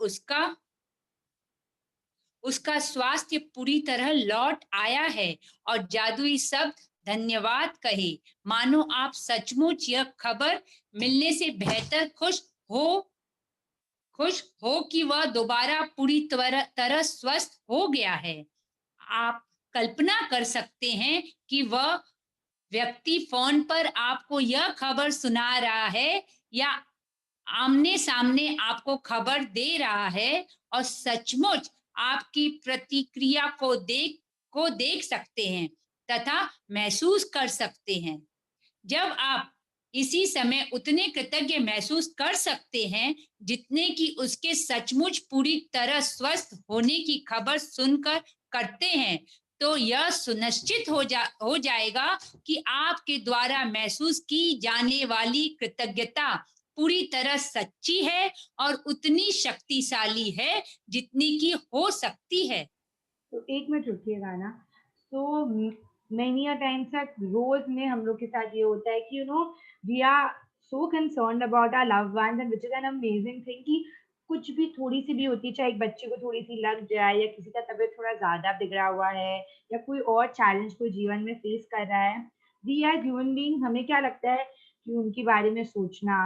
उसका स्वास्थ्य पूरी तरह लौट आया है और जादुई शब्द धन्यवाद कहे, मानो आप सचमुच यह खबर मिलने से बेहतर खुश हो कि वह दोबारा पूरी तरह स्वस्थ हो गया है। आप कल्पना कर सकते हैं कि वह व्यक्ति फोन पर आपको यह खबर सुना रहा है या आमने सामने आपको खबर दे रहा है और सचमुच आपकी प्रतिक्रिया को देख सकते हैं तथा महसूस कर सकते हैं। जब आप इसी समय उतने कृतज्ञ महसूस कर सकते हैं जितने कि उसके सचमुच पूरी तरह स्वस्थ होने की खबर सुनकर करते हैं, तो यह सुनिश्चित हो जाएगा कि आपके द्वारा महसूस की जाने वाली कृतज्ञता पूरी तरह सच्ची है और उतनी शक्तिशाली है जितनी की हो सकती है। तो एक मिनट रुकिएगा ना। तो many a times रोज में हम लोग के साथ ये होता है कि we are so concerned about our loved ones, and which is an amazing thing कि कुछ भी थोड़ी सी भी होती है, चाहे एक बच्चे को थोड़ी सी लग जाए या किसी का तबीयत थोड़ा ज्यादा बिगड़ा हुआ है या कोई और चैलेंज कोई जीवन में फेस कर रहा है, वी आर ह्यूमन बीइंग, हमें क्या लगता है कि उनके बारे में सोचना,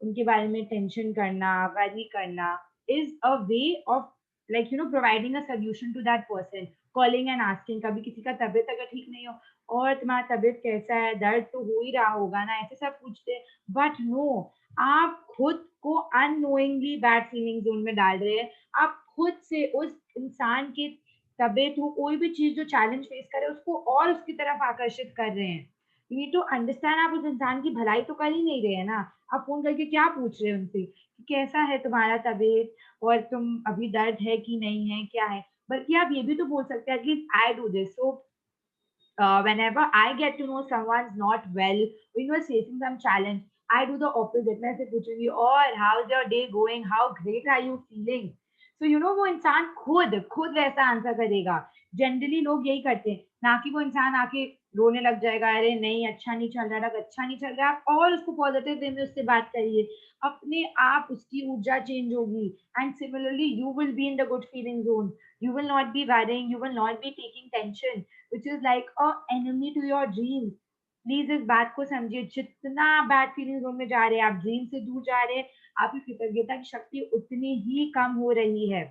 उनके बारे में टेंशन करना, वरी करना is a way of like providing a solution to that person, calling and asking. कभी किसी का तबीयत अगर ठीक नहीं हो, और तुम्हारा तबीयत कैसा है, दर्द तो हो ही रहा होगा ना, ऐसे सब पूछते, बट नो, आप खुद को अननोइंगली बैड फीलिंग जोन में डाल रहे हैं। आप खुद से उस इंसान की तबीयत हो, कोई भी चीज जो चैलेंज फेस करे, उसको और उसकी तरफ आकर्षित कर रहे हैं। यू नीड टू अंडरस्टैंड, आप उस इंसान की भलाई तो कर ही नहीं रहे हैं ना। आप फोन करके क्या पूछ रहे हैं उनसे कि कैसा है तुम्हारा तबीयत, और तुम अभी दर्द है कि नहीं है, क्या है। बल्कि आप ये भी तो बोल सकते हैं, at least I do this, so whenever I get to know someone's not well, when you are facing some challenge, I do the opposite. मैं से पूछूंगी, और how's your day going, how great are you feeling? So वो इंसान खुद खुद वैसा answer करेगा। जनरली लोग यही करते हैं, ना कि वो इंसान आके रोने लग जाएगा, अरे नहीं अच्छा नहीं चल रहा, अच्छा नहीं चल रहा, आप और उसको पॉजिटिव वे में उससे बात करिए, अपने आप उसकी ऊर्जा चेंज होगी, and similarly you will be in the good feeling zone, you will not be worrying, you will not be taking tension, which is like a enemy to your dreams. Please इस बात को समझिए, जितना bad feeling zone में जा रहे हैं आप, ड्रीम से दूर जा रहे हैं, आपकी कृतज्ञता की शक्ति उतनी ही कम हो रही है।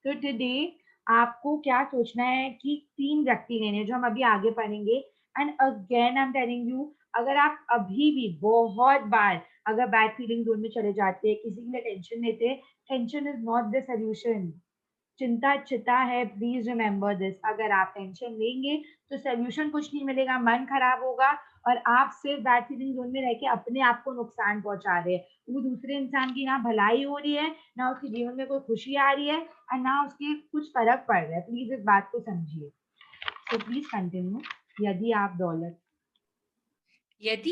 तो टुडे आपको क्या सोचना है कि 3 व्यक्ति लेने जो हम अभी आगे पढ़ेंगे, and again I am telling you, अगर आप अभी भी बहुत बार अगर बैड फीलिंग जोन में चले जाते हैं, किसी के लिए टेंशन लेते, tension is not the solution, चिंता चिता है। प्लीज रिमेम्बर दिस, अगर आप टेंशन लेंगे तो सोल्यूशन कुछ नहीं मिलेगा, मन खराब होगा, और आप सिर्फ बैड फीलिंग जोन में रह के अपने आप को नुकसान पहुंचा रहे हैं। वो दूसरे इंसान की ना भलाई हो रही है, ना उसके जीवन में कोई खुशी आ रही है, और ना उसके कुछ फर्क पड़ रहा है। प्लीज इस बात को समझिए। तो प्लीज कंटिन्यू। यदि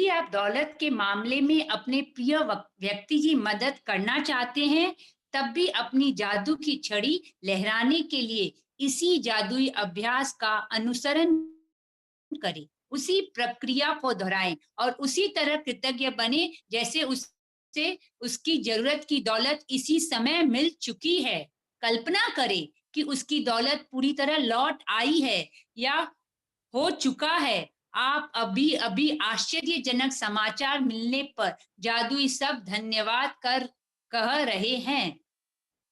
आप दौलत के मामले में अपने प्रिय व्यक्ति की मदद करना चाहते हैं, तब भी अपनी जादू की छड़ी लहराने के लिए इसी जादुई अभ्यास का अनुसरण करें, उसी प्रक्रिया को दोहराएं और उसी तरह कृतज्ञ बने जैसे उससे उसकी जरूरत की दौलत इसी समय मिल चुकी है। कल्पना करें कि उसकी दौलत पूरी तरह लौट आई है या हो चुका है। आप अभी अभी आश्चर्यजनक समाचार मिलने पर जादुई शब्द धन्यवाद कह रहे हैं।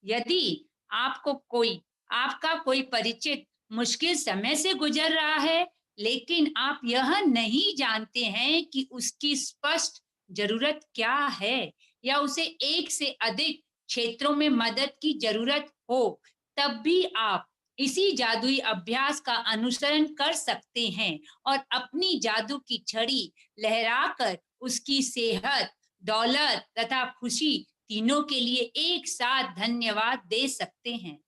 यदि आपका कोई परिचित मुश्किल समय से गुजर रहा है, लेकिन आप यह नहीं जानते हैं कि उसकी स्पष्ट जरूरत क्या है या उसे एक से अधिक क्षेत्रों में मदद की जरूरत हो, तब भी आप इसी जादुई अभ्यास का अनुसरण कर सकते हैं और अपनी जादू की छड़ी लहराकर उसकी सेहत, दौलत तथा खुशी तीनों के लिए एक साथ धन्यवाद दे सकते हैं।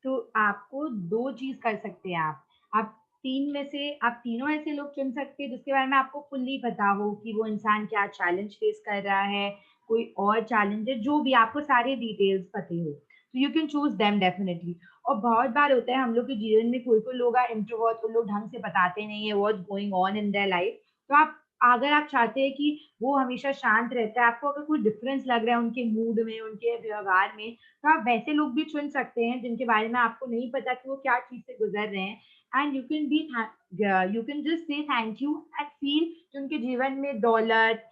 तो आपको 2 चीज कर सकते हैं आप 3 में से आप तीनों ऐसे लोग चुन सकते हैं जिसके बारे में आपको फुल्ली पता हो कि वो इंसान क्या चैलेंज फेस कर रहा है, कोई और चैलेंज है, जो भी आपको सारे डिटेल्स पते हो, तो you can choose them definitely. और बहुत बार होता है हम लोग के जीवन में कोई लोग इंट्रोवर्ट, वो लोग ढंग से बताते नहीं है what's going on in their life. तो अगर आप चाहते हैं कि वो हमेशा शांत रहता है, आपको अगर कोई डिफरेंस लग रहा है उनके मूड में, उनके व्यवहार में, तो आप वैसे लोग भी चुन सकते हैं जिनके बारे में आपको नहीं पता कि वो क्या चीज से गुजर रहे हैं, and you can just say thank you and feel कि उनके जीवन में दौलत,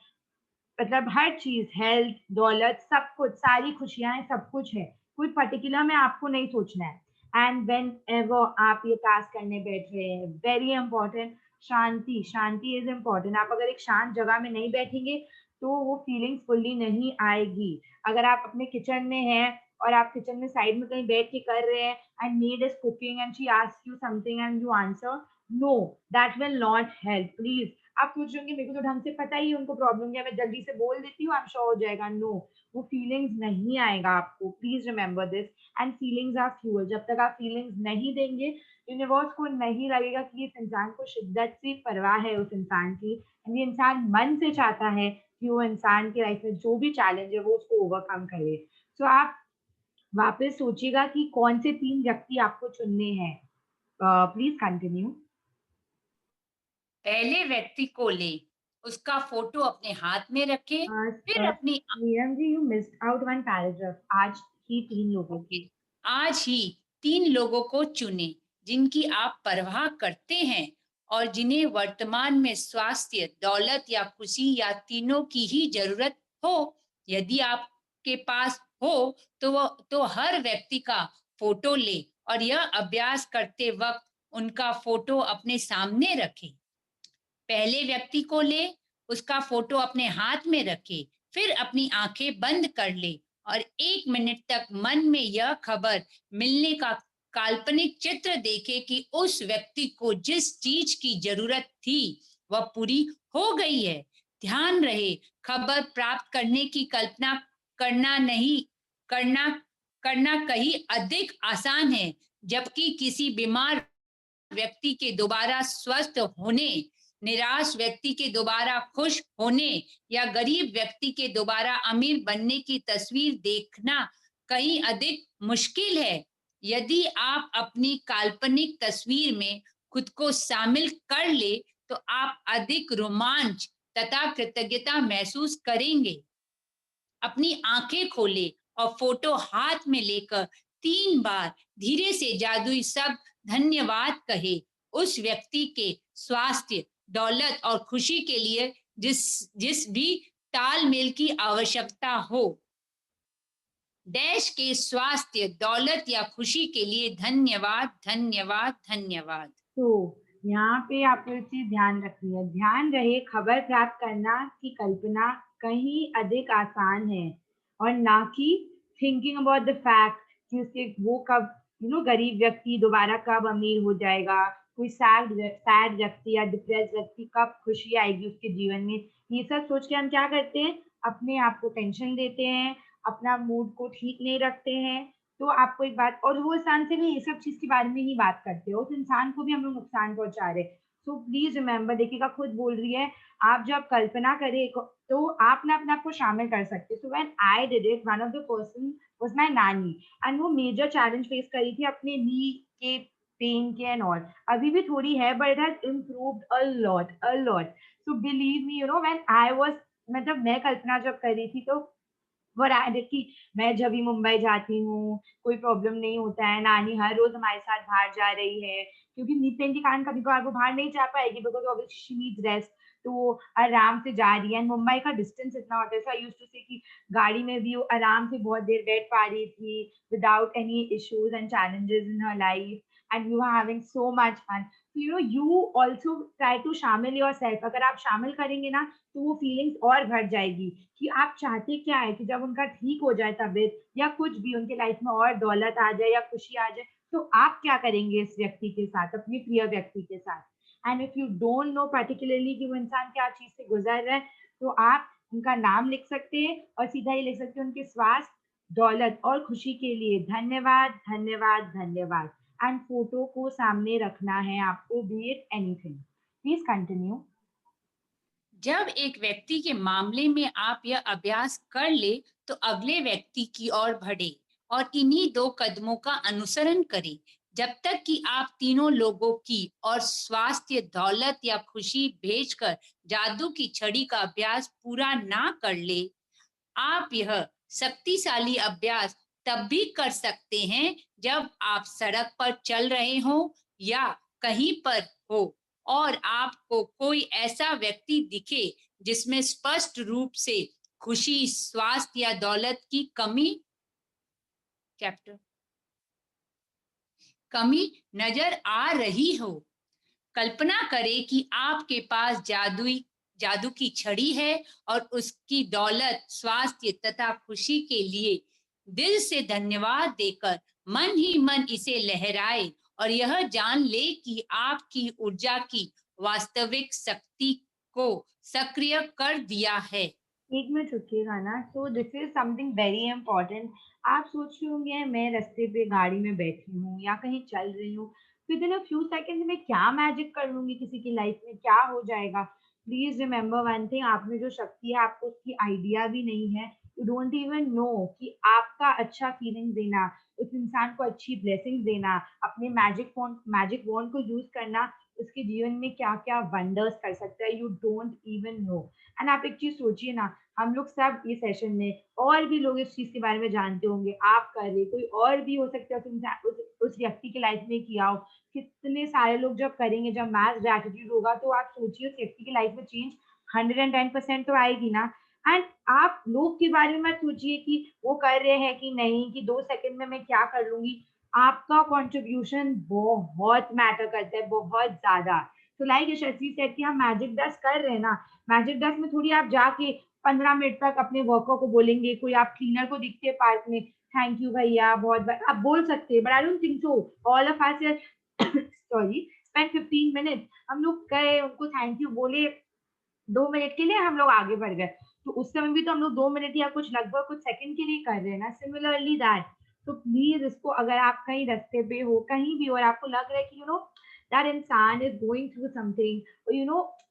मतलब हर चीज, हेल्थ, दौलत, सब कुछ, सारी खुशियां हैं, सब कुछ है, कोई पर्टिकुलर में आपको नहीं सोचना है। एंड वेन एवर आप ये टास्क करने बैठ रहे हैं, very important, Shanti is important. आप अगर एक शांत जगह में नहीं बैठेंगे तो वो फीलिंग्स फुल्ली नहीं आएगी। अगर आप अपने किचन में हैं और आप किचन में साइड में कहीं बैठ के कर रहे हैं, and maid is cooking and she ask you something and you answer, no, that will not help. Please, आप सोचेंगे मेरे को तो ढंग से पता ही है उनको प्रॉब्लम क्या, मैं जल्दी से बोल देती हूँ, आप श्योर हो जाएगा, नो, वो फीलिंग्स नहीं आएगा आपको। Please remember this, and feelings are fuel. जब तक आप फीलिंग्स नहीं देंगे, यूनिवर्स को नहीं लगेगा कि इस इंसान को शिद्दत से परवाह है उस इंसान की, ये इंसान मन से चाहता है कि वो इंसान की लाइफ में जो भी चैलेंज है वो उसको ओवरकम करे। सो आप वापस सोचिएगा कि कौन से 3 व्यक्ति आपको चुनने हैं। Please continue. पहले व्यक्ति को ले, उसका फोटो अपने हाथ में रखें, फिर अपनी Neeram ji, you missed out one paragraph. आज ही 3 लोगों की। आज ही 3 लोगों को चुनें जिनकी आप परवाह करते हैं और जिन्हें वर्तमान में स्वास्थ्य, दौलत या खुशी या तीनों की ही जरूरत हो। यदि आपके पास हो तो हर व्यक्ति का फोटो ले और यह अभ्यास करते वक्त उनका फोटो अपने सामने रखें। पहले व्यक्ति को ले, उसका फोटो अपने हाथ में रखे, फिर अपनी आंखें बंद कर ले और 1 मिनट तक मन में यह खबर मिलने का काल्पनिक चित्र देखे कि उस व्यक्ति को जिस चीज की जरूरत थी वह पूरी हो गई है। ध्यान रहे, खबर प्राप्त करने की कल्पना करना नहीं करना करना कहीं अधिक आसान है, जबकि किसी बीमार व्यक्ति के दोबारा स्वस्थ होने, निराश व्यक्ति के दोबारा खुश होने या गरीब व्यक्ति के दोबारा अमीर बनने की तस्वीर देखना कहीं अधिक मुश्किल है। यदि आप अपनी काल्पनिक तस्वीर में खुद को शामिल कर ले तो आप अधिक रोमांच तथा कृतज्ञता महसूस करेंगे। अपनी आंखें खोले और फोटो हाथ में लेकर 3 बार धीरे से जादुई शब्द धन्यवाद कहे उस व्यक्ति के स्वास्थ्य, दौलत और खुशी के लिए जिस भी तालमेल की आवश्यकता हो। देश के स्वास्थ्य, दौलत या खुशी के लिए धन्यवाद, धन्यवाद, धन्यवाद। तो यहाँ पे आपको एक चीज ध्यान रखनी है, ध्यान रहे खबर प्राप्त करना की कल्पना कहीं अधिक आसान है और ना कि थिंकिंग अबाउट द फैक्ट कि उसके वो कब गरीब व्यक्ति दोबारा कब अमीर हो जाएगा, कोई सैड व्यक्ति या डिप्रेस व्यक्ति कब खुशी आएगी उसके जीवन में। ये सब सोच के हम क्या करते हैं, अपने आप को टेंशन देते हैं, अपना मूड को ठीक नहीं रखते हैं। तो आपको एक बात, और वो इंसान से भी ये सब चीज के बारे में ही बात करते हो, उस इंसान को भी हम लोग नुकसान पहुंचा रहे। सो प्लीज रिमेम्बर, देखिएगा खुद बोल रही है, आप जब कल्पना करें तो आप ना अपने आप को शामिल कर सकते। So when I did it, one of the person was my नानी एंड वो मेजर चैलेंज फेस करी थी अपने नी के पेन के एंड ऑल। अभी भी थोड़ी है but it has improved a lot. So believe me, when I was, मतलब मैं कल्पना जब कर रही थी तो वो रहा कि मैं जब भी मुंबई जाती हूँ, कोई प्रॉब्लम नहीं होता है, नानी हर रोज़ हमारे साथ बाहर जा रही है, क्योंकि नी पेन के कारण कभी-कभार वो बाहर नहीं जा पाएगी because obviously she needs rest, तो वो आराम से जा रही है एंड मुंबई का डिस्टेंस इतना होता है। सो आई यूज्ड टू से कि गाड़ी में भी वो आराम से बहुत देर बैठ पा रही थी without any issues and challenges in her life and we were having so much fun. So you also try to शामिल योरसेल्फ, अगर आप शामिल करेंगे ना, तो वो फीलिंग्स और बढ़ जाएगी कि आप चाहते क्या है कि जब उनका ठीक हो जाए तबीयत या कुछ भी उनके लाइफ में और दौलत आ जाए या खुशी आ जाए, तो आप क्या करेंगे इस व्यक्ति के साथ, अपने प्रिय व्यक्ति के साथ। And if you don't know particularly कि वो इंसान क्या चीज से गुजर रहा है, तो आप उनका नाम लिख सकते हैं और सीधा ही लिख सकते हैं उनके स्वास्थ्य, दौलत और खुशी के लिए धन्यवाद, धन्यवाद, धन्यवाद। एंड फोटो को सामने रखना है आपको, B it anything. Please continue. जब एक व्यक्ति के मामले में आप यह अभ्यास कर ले तो अगले व्यक्ति की ओर बढ़े और इन्हीं 2 कदमों का अनुसरण करें। जब तक कि आप तीनों लोगों की और स्वास्थ्य, दौलत या खुशी भेजकर जादू की छड़ी का अभ्यास पूरा ना कर ले। आप यह शक्तिशाली अभ्यास तब भी कर सकते हैं जब आप सड़क पर चल रहे हो या कहीं पर हो और आपको कोई ऐसा व्यक्ति दिखे जिसमें स्पष्ट रूप से खुशी, स्वास्थ्य या दौलत की कमी नजर आ रही हो। कल्पना करें कि आपके पास जादू की छड़ी है और उसकी दौलत, स्वास्थ्य तथा खुशी के लिए दिल से धन्यवाद देकर मन ही मन इसे लहराए और यह जान ले कि आपकी ऊर्जा की वास्तविक शक्ति को सक्रिय कर दिया है। एक मिनट रुकिएगा ना। So this is something very important. आप सोच रहे होंगे मैं रास्ते पे गाड़ी में बैठी हूँ या कहीं चल रही हूँ, with in a few seconds में क्या मैजिक कर लूंगी, किसी की लाइफ में क्या हो जाएगा। प्लीज रिमेम्बर वन थिंग, आप में जो शक्ति है आपको उसकी आइडिया भी नहीं है। यू डोंट इवन नो कि आपका अच्छा फीलिंग देना, उस इंसान को अच्छी ब्लेसिंग देना, अपने मैजिक वॉन्ड को यूज करना, उसके जीवन में क्या क्या वंडर्स कर सकता है, you don't even know. And आप एक चीज सोचिए ना, हम लोग सब इस सेशन में और भी लोग इस चीज के बारे में जानते होंगे, आप कर रहे, कोई और भी हो सकता है उस व्यक्ति की लाइफ में किया हो। कितने सारे लोग जब करेंगे, जब मैच ग्रेटिट्यूड होगा, तो आप सोचिए उस व्यक्ति की लाइफ में चेंज 110% तो आएगी ना। एंड आप लोग के बारे में मत सोचिए कि वो कर रहे हैं कि नहीं, कि 2 सेकंड में मैं क्या कर लूंगी। आपका कंट्रीब्यूशन बहुत मैटर करता है, बहुत ज्यादा। तो लाइक यशस्वी सेड कि हम मैजिक डस्ट कर रहे हैं ना, मैजिक डस्ट में थोड़ी आप जाके 15 मिनट तक अपने वर्कर को बोलेंगे, कोई आप क्लीनर को दिखते हैं पार्क में, थैंक यू भैया बहुत आप बोल सकते हैं, but I don't think so all of us sorry spend 15 minute. हम लोग गए, उनको थैंक यू बोले, 2 मिनट के लिए हम लोग आगे बढ़ गए, तो उस समय भी तो हम लोग 2 मिनट या कुछ लगभग कुछ सेकंड के लिए कर रहे हैं ना, सिमिलरली दैट। तो प्लीज इसको, अगर आप कहीं रास्ते पे हो, कहीं भी हो, और आपको लग रहा है कि दैट इंसान इज गोइंग थ्रू समथिंग,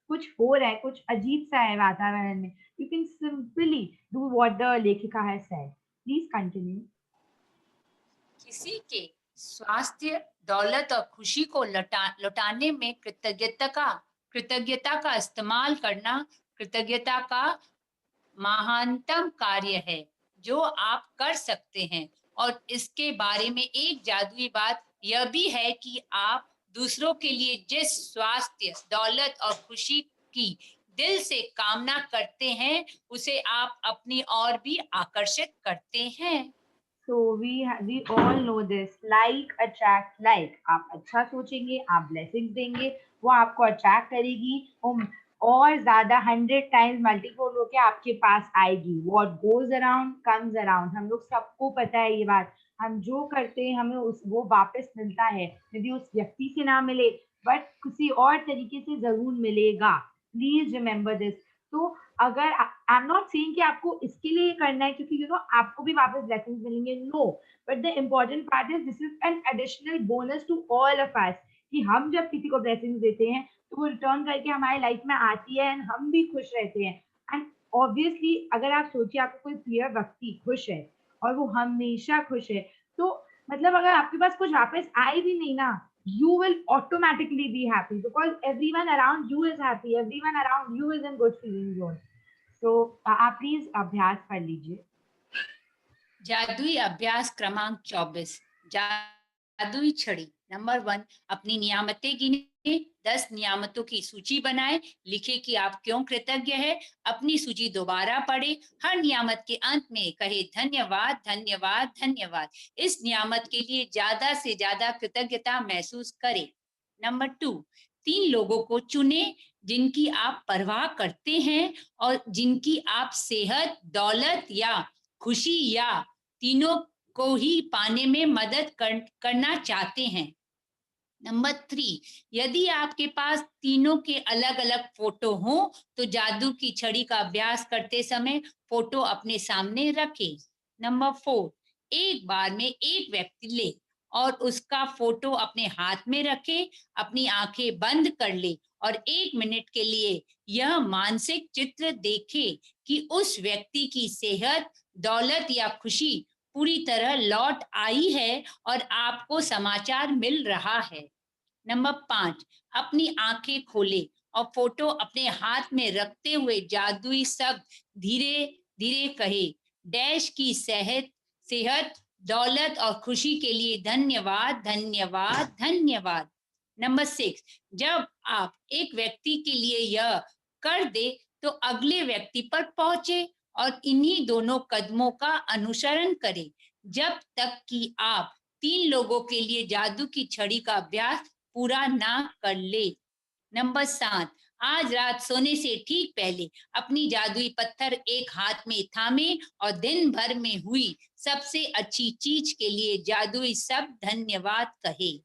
कुछ हो रहा है, कुछ अजीब सा है वातावरण में, you can simply do what the लेखिका हैज सेड। Please continue. किसी के स्वास्थ्य, दौलत और खुशी को लौटाने में कृतज्ञता का इस्तेमाल करना कृतज्ञता का महानतम कार्य है जो आप कर सकते हैं। और इसके बारे में एक जादुई बात यह भी है कि आप दूसरों के लिए जिस स्वास्थ्य, दौलत और खुशी की दिल से कामना करते हैं, उसे आप अपनी ओर भी आकर्षित करते हैं। So we all know this, like attract like। आप अच्छा सोचेंगे, आप ब्लेसिंग देंगे, वो आपको अट्रैक्ट करेगी, और ज्यादा 100 टाइम्स मल्टीपल होके आपके पास आएगी। What goes around comes around। हम लोग सबको पता है ये बात। हम जो करते हैं हमें वो वापस मिलता है, यदि उस व्यक्ति से ना मिले बट किसी और तरीके से जरूर मिलेगा। Please remember this. तो अगर आई एम नॉट सेइंग कि आपको इसके लिए करना है क्योंकि आपको भी वापस ब्लेसिंग्स मिलेंगे, no, but the important part is this is an additional bonus to all of us, कि हम जब किसी को ब्लेसिंग्स देते हैं तो वो रिटर्न करके हमारी लाइफ में आती है एंड हम भी खुश रहते हैं। एंड ऑब्वियसली अगर आप सोचिए आपको कोई प्रिय व्यक्ति खुश है और वो हमेशा खुश है, तो मतलब अगर आपके पास कुछ वापस आए भी नहीं ना, you will automatically be happy because everyone around you is happy, everyone around you is in good feeling zone। तो आप प्लीज अभ्यास कर लीजिए। जादुई अभ्यास क्रमांक 24, जादुई छड़ी। नंबर 1, अपनी नियामतें गिने, 10 नियामतों की सूची बनाए, लिखे कि आप क्यों कृतज्ञ है। अपनी सूची दोबारा पढ़े, हर नियामत के अंत में कहे धन्यवाद धन्यवाद धन्यवाद। इस नियामत के लिए ज्यादा से ज्यादा कृतज्ञता महसूस करें। नंबर 2, 3 लोगों को चुने जिनकी आप परवाह करते हैं और जिनकी आप सेहत, दौलत या खुशी या तीनों को ही पाने में मदद करना चाहते हैं। नंबर 3, यदि आपके पास तीनों के अलग अलग फोटो हो तो जादू की छड़ी का अभ्यास करते समय फोटो अपने सामने रखें। नंबर 4, एक बार में एक व्यक्ति ले और उसका फोटो अपने हाथ में रखे, अपनी आंखें बंद कर ले और 1 मिनट के लिए यह मानसिक चित्र देखे कि उस व्यक्ति की सेहत, दौलत या खुशी पूरी तरह लौट आई है और आपको समाचार मिल रहा है। नंबर 5, अपनी आंखें खोले और फोटो अपने हाथ में रखते हुए जादुई शब्द धीरे धीरे कहे, डैश की सेहत, दौलत और खुशी के लिए धन्यवाद धन्यवाद धन्यवाद। नंबर 6, जब आप एक व्यक्ति के लिए यह कर दे तो अगले व्यक्ति पर पहुंचे और इन्हीं दोनों कदमों का अनुसरण करें जब तक कि आप 3 लोगों के लिए जादू की छड़ी का अभ्यास पूरा ना कर ले। नंबर 7, आज रात सोने से ठीक पहले अपनी जादुई पत्थर एक हाथ में थामे और दिन भर में हुई सबसे अच्छी चीज के लिए जादुई शब्द धन्यवाद कहे।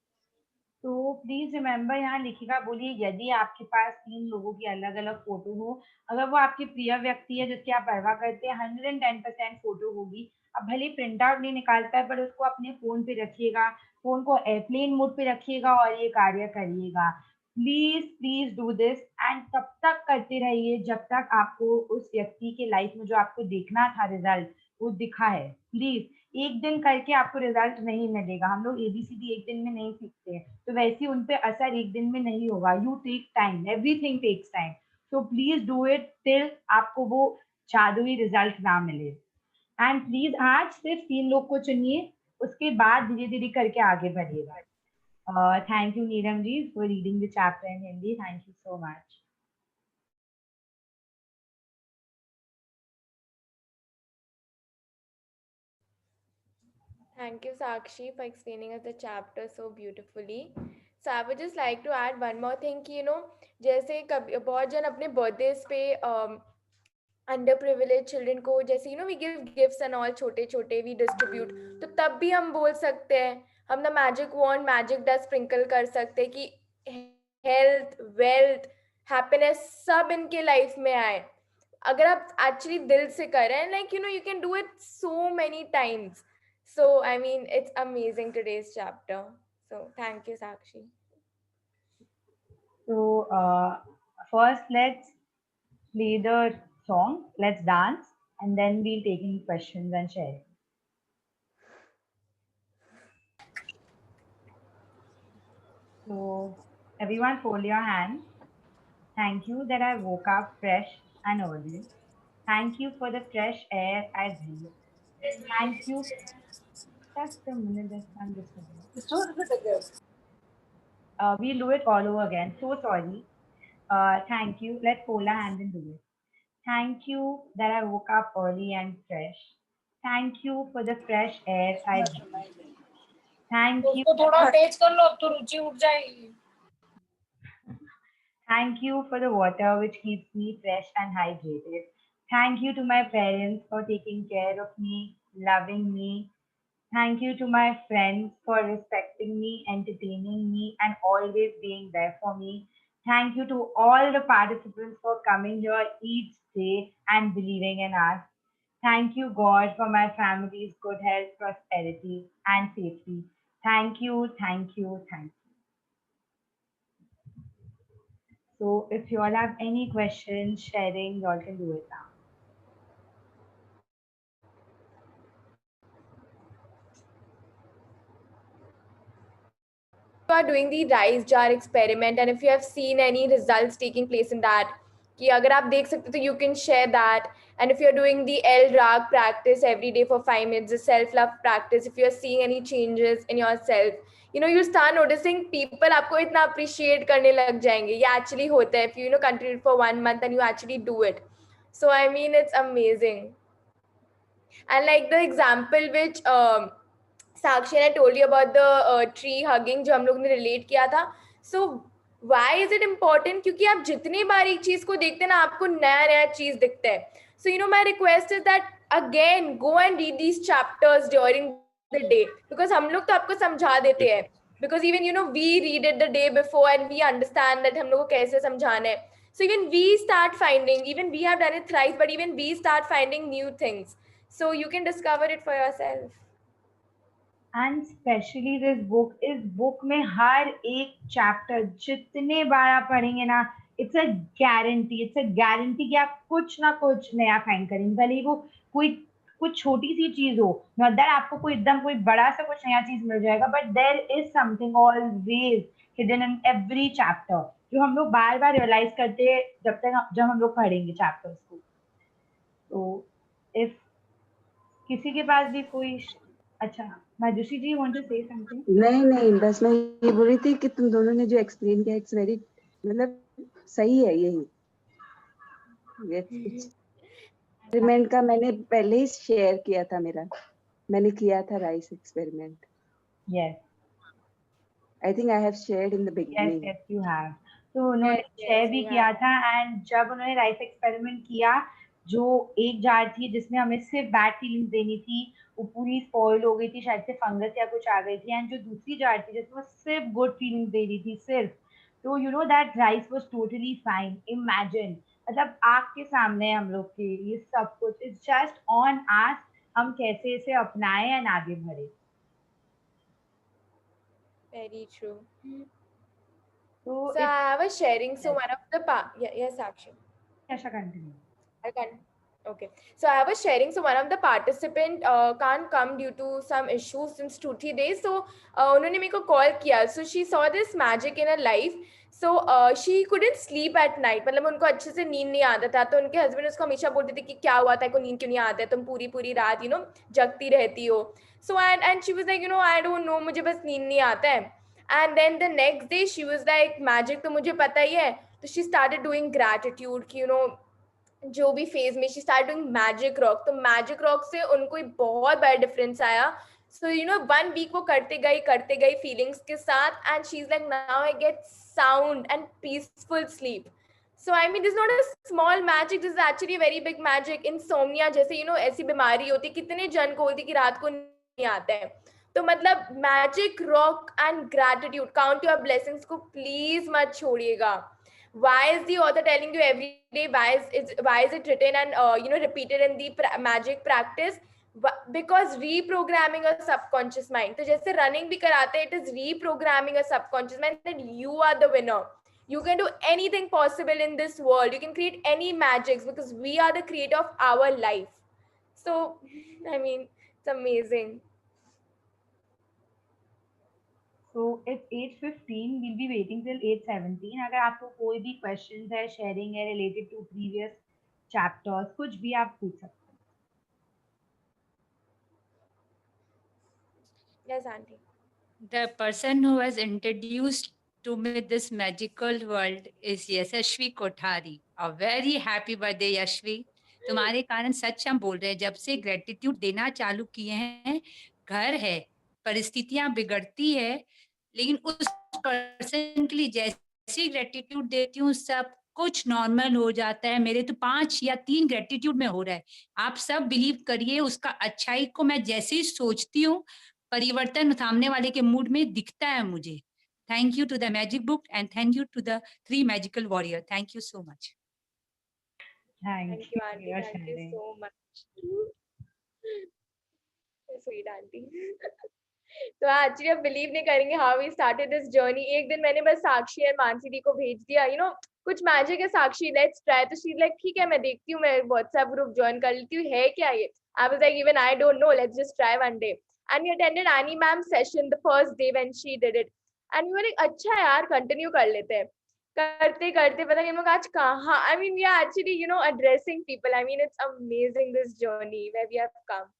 तो प्लीज रिमेम्बर, यहाँ लिखिएगा बोलिए, यदि आपके पास 3 लोगों की अलग अलग फोटो हो, अगर वो आपके प्रिय व्यक्ति है जिसकी आप परवाह करते हैं, 110% फोटो होगी। अब भले प्रिंट आउट नहीं निकालता है, पर उसको अपने फोन पे रखिएगा, फोन को एयरप्लेन मोड पे रखिएगा और ये कार्य करिएगा। Please please do this and तब तक करते रहिए जब तक आपको उस व्यक्ति के लाइफ में जो आपको देखना था रिजल्ट वो दिखा है। प्लीज एक दिन करके आपको रिजल्ट नहीं मिलेगा। हम लोग ABCD एक दिन में नहीं सीखते हैं, तो वैसे उन पे असर एक दिन में नहीं होगा। You take time, everything takes time, so please do it till आपको वो जादुई रिजल्ट ना मिले। एंड प्लीज आज सिर्फ 3 लोग को चुनिए, उसके बाद धीरे धीरे करके आगे बढ़िएगा। Thank you Neelam ji for reading the chapter in Hindi. Thank you so much. Thank you, Sakshi, for explaining us the chapter so beautifully. So I would just like to add one more thing कि जैसे कभी बहुत जन अपने birthdays पे under privilege children को जैसे we give gifts and all, छोटे छोटे वी डिस्ट्रीब्यूट, तो तब भी हम बोल सकते हैं, हम the magic wand magic dust sprinkle कर सकते हैं कि हेल्थ, वेल्थ, हैप्पीनेस सब इनके लाइफ में आए अगर आप एक्चुअली दिल से करें। Like you can do it so many times. So I mean, it's amazing today's chapter. So thank you, Sakshi. So first let's play the song, let's dance, and then we'll take in questions and share. So everyone fold your hands. Thank you that I woke up fresh and early. Thank you for the fresh air I breathe. Thank you. Just a minute, there's some we'll do it all over again. So sorry. Thank you. Let's hold our hands and do it. Thank you that I woke up early and fresh. Thank you for the fresh air I breathe. Thank you. थोड़ा तेज कर लो, अब तो रुचि उठ जाएगी। Thank you for the water which keeps me fresh and hydrated. Thank you to my parents for taking care of me, loving me. Thank you to my friends for respecting me, entertaining me, and always being there for me. Thank you to all the participants for coming here each day and believing in us. Thank you, God, for my family's good health, prosperity, and safety. Thank you, thank you, thank you. So, if you all have any questions, sharing, you all can do it now. You are doing the rice jar experiment, and if you have seen any results taking place in that, कि अगर आप देख सकते तो you can share that. And if you're doing the L rag practice every day for 5 minutes, the self love practice, if you're seeing any changes in yourself, you start noticing people आपको इतना appreciate करने लग जाएंगे. ये actually होता है if you continue for 1 month and you actually do it. So I mean, it's amazing. And like the example which Sakshi and I told you about the tree hugging जो हम लोग ने relate किया था. So why is it important? क्योंकि आप जितनी बार एक चीज को देखते हैं ना, आपको नया नया चीज दिखता है. So my request is that again go and read these chapters during the day, because हम लोग तो आपको समझा देते हैं, because even we read it the day before and we understand that हम लोग को कैसे समझाना है. So even we start finding, even we have done it thrice, but even we start finding new things. So you can discover it for yourself. And especially this book, इस book में हर एक chapter जितने बार आप पढ़ेंगे ना, it's a guarantee कि आप कुछ ना कुछ नया find करेंगे, भले ही वो कोई कुछ छोटी सी चीज हो, not that आपको कोई बड़ा सा कुछ नया चीज मिल जाएगा, but there is something always hidden in every chapter जो हम लोग बार बार realize करते हैं जब हम लोग पढ़ेंगे chapters को. तो if किसी के पास भी कोई, अच्छा माधुशी जी वांट टू से समथिंग? नहीं, बस मैं ये बोल रही थी कि तुम दोनों ने जो एक्सप्लेन किया इट्स वेरी, मतलब सही है यही. एक्सपेरिमेंट का मैंने पहले ही शेयर किया था, मैंने किया था rice experiment. Yes, I think I have shared in the beginning. Yes you have. तो उन्होंने शेयर भी किया था, एंड जब उन्होंने राइस एक्सपेरिमेंट किया, जो एक जार थी जिसमें हमें सिर्फ बैड फीलिंग्स देनी थी, वो पूरी स्पॉइल हो गई थी, शायद से फंगस या कुछ आ गई थी. एंड जो दूसरी जार थी जिसमें वो सिर्फ गुड फीलिंग्स दे रही थी सिर्फ, तो that rice was totally fine. Imagine, मतलब आग के सामने हम लोग के ये सब कुछ इज जस्ट ऑन आस, हम कैसे इसे अपनाएं एंड आगे बढ़े. Very true. So So I was sharing. So one of the yes, Sakshi. Asha, continue. I can. Okay, so I was sharing. So one of the participant can't come due to some issues since 2-3 days. So उन्होंने मेरे को call किया. So she saw this magic in her life. So she couldn't sleep at night. मतलब उनको अच्छे से नींद नहीं आता था. तो उनके husband उसको हमेशा बोलते थे कि क्या हुआ था, को नींद क्यों नहीं आता है, तुम पूरी पूरी रात जगती रहती हो. So and she was like, I don't know, मुझे बस नींद नहीं आता है. And then the next day she was like, magic तो मुझे पता ही है. तो she started doing gratitude कि जो भी फेज में she start doing magic rock. तो मैजिक रॉक से उनको एक बहुत बड़ा डिफरेंस आया. सो 1 वीक वो करते गई फीलिंग्स के साथ, and she is like now I get sound and peaceful sleep. So I mean this not a small magic, this is actually very big magic. Insomnia जैसे ऐसी बीमारी होती है, कितने जन को होती है कि रात को नहीं आता है. तो मतलब magic rock and gratitude, count your blessings को प्लीज मत छोड़िएगा. Why is the author telling you every day? Why is it written and repeated in the magic practice? Because reprogramming a subconscious mind. तो जैसे running भी कराते हैं, it is reprogramming a subconscious mind that you are the winner. You can do anything possible in this world. You can create any magics because we are the creator of our life. So I mean, it's amazing. So it's 8:15. We'll be waiting till 8:17. अगर आपको कोई भी questions है, sharing है related to previous chapters, कुछ भी आप पूछ सकते Yes, auntie. The person who has introduced to me this magical world is Yashashvi Kothari. A very happy birthday, Yashvi. तुम्हारे कारण सच हम बोल रहे हैं, जब से ग्रेटिट्यूड देना चालू किए हैं, घर है, परिस्थितियां बिगड़ती है, लेकिन उस पर्सन के लिए जैसी ग्रेटिट्यूड देती हूँ, सब कुछ नॉर्मल हो जाता है. मेरे तो 5 या 3 ग्रेटिट्यूड में हो रहा है. आप सब बिलीव करिए, उसका अच्छाई को मैं जैसे ही सोचती हूँ, परिवर्तन सामने वाले के मूड में दिखता है मुझे. Thank you to the magic book and thank you to the 3 magical warrior. Thank you so much. हैं. Thank you, auntie. for Thank you sharing. so much. Sweet auntie. तो एक्चुअली आप बिलीव नहीं करेंगे how we started this journey. एक दिन मैंने बस साक्षी और मानसी दी को भेज दिया, कुछ मैजिक है साक्षी, लेट्स ट्राई. तो शी लाइक ठीक है, मैं देखती हूँ, मैं व्हाट्सएप ग्रुप ज्वाइन कर लेती हूँ, है क्या ये. I was like even I don't know, let's just try one day. And we attended Annie ma'am session the first day when she did it. And we were like अच्छा यार, continue कर लेते हैं. करते करते पता नहीं हम लोग आज कहाँ. I mean we are actually addressing people. I mean it's amazing this journey where we have come.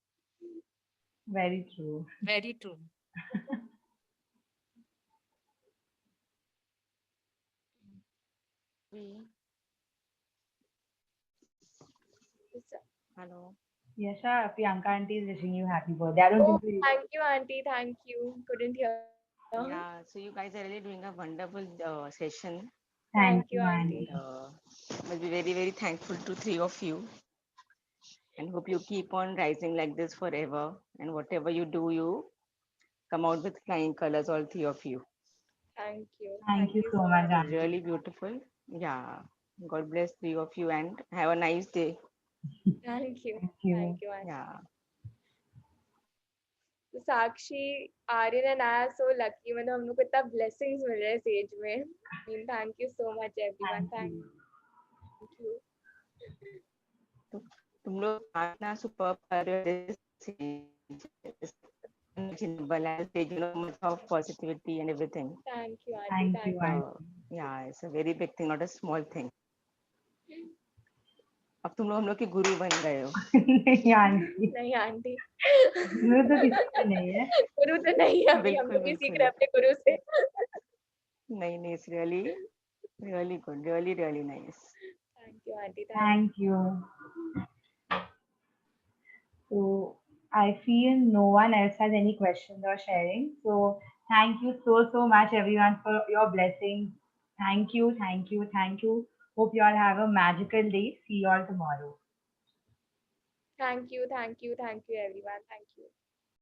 Very true. Very true. Hello. Yasha, Priyanka auntie is wishing you happy birthday. I don't Oh, think so. thank you, auntie. Thank you. Couldn't hear. Yeah, so you guys are really doing a wonderful session. Thank you, you, auntie. auntie. Must be very, very thankful to 3 of you and hope you keep on rising like this forever. And whatever you do, you come out with flying colors, all 3 of you. Thank you. Thank you so much, auntie. Really beautiful. Yeah. God bless 3 of you and have a nice day. Thank you. Thank you. Thank you, auntie. Yeah. So, Sakshi, Aryan and I are so lucky. मतलब हम लोग को इतना blessings मिल रहे हैं stage में. I mean, thank you so much, everyone. Thank Thank you. you. तुम लोग इतना superb कर रहे हो, unimaginable and stage, much of positivity and everything. Thank you, auntie. Thank Thank you, you. auntie. Yeah, it's a very big thing, not a small thing. अब तुम लोग हम लोग के गुरु बन गए हो. नहीं आंटी, नहीं आंटी, गुरु तो किसी का नहीं है. गुरु तो नहीं है अभी, हम बिल्कुल, लोग भी सीख बिल्कुल. रहे हैं अपने गुरु से. नहीं, it's really, really good, really, really nice. Thank you, auntie. Thank you. So I feel no one else has any questions or sharing. So thank you so much everyone for your blessings. Thank you, thank you, thank you. Hope you all have a magical day. See you all tomorrow. Thank you, thank you, thank you, everyone. Thank you.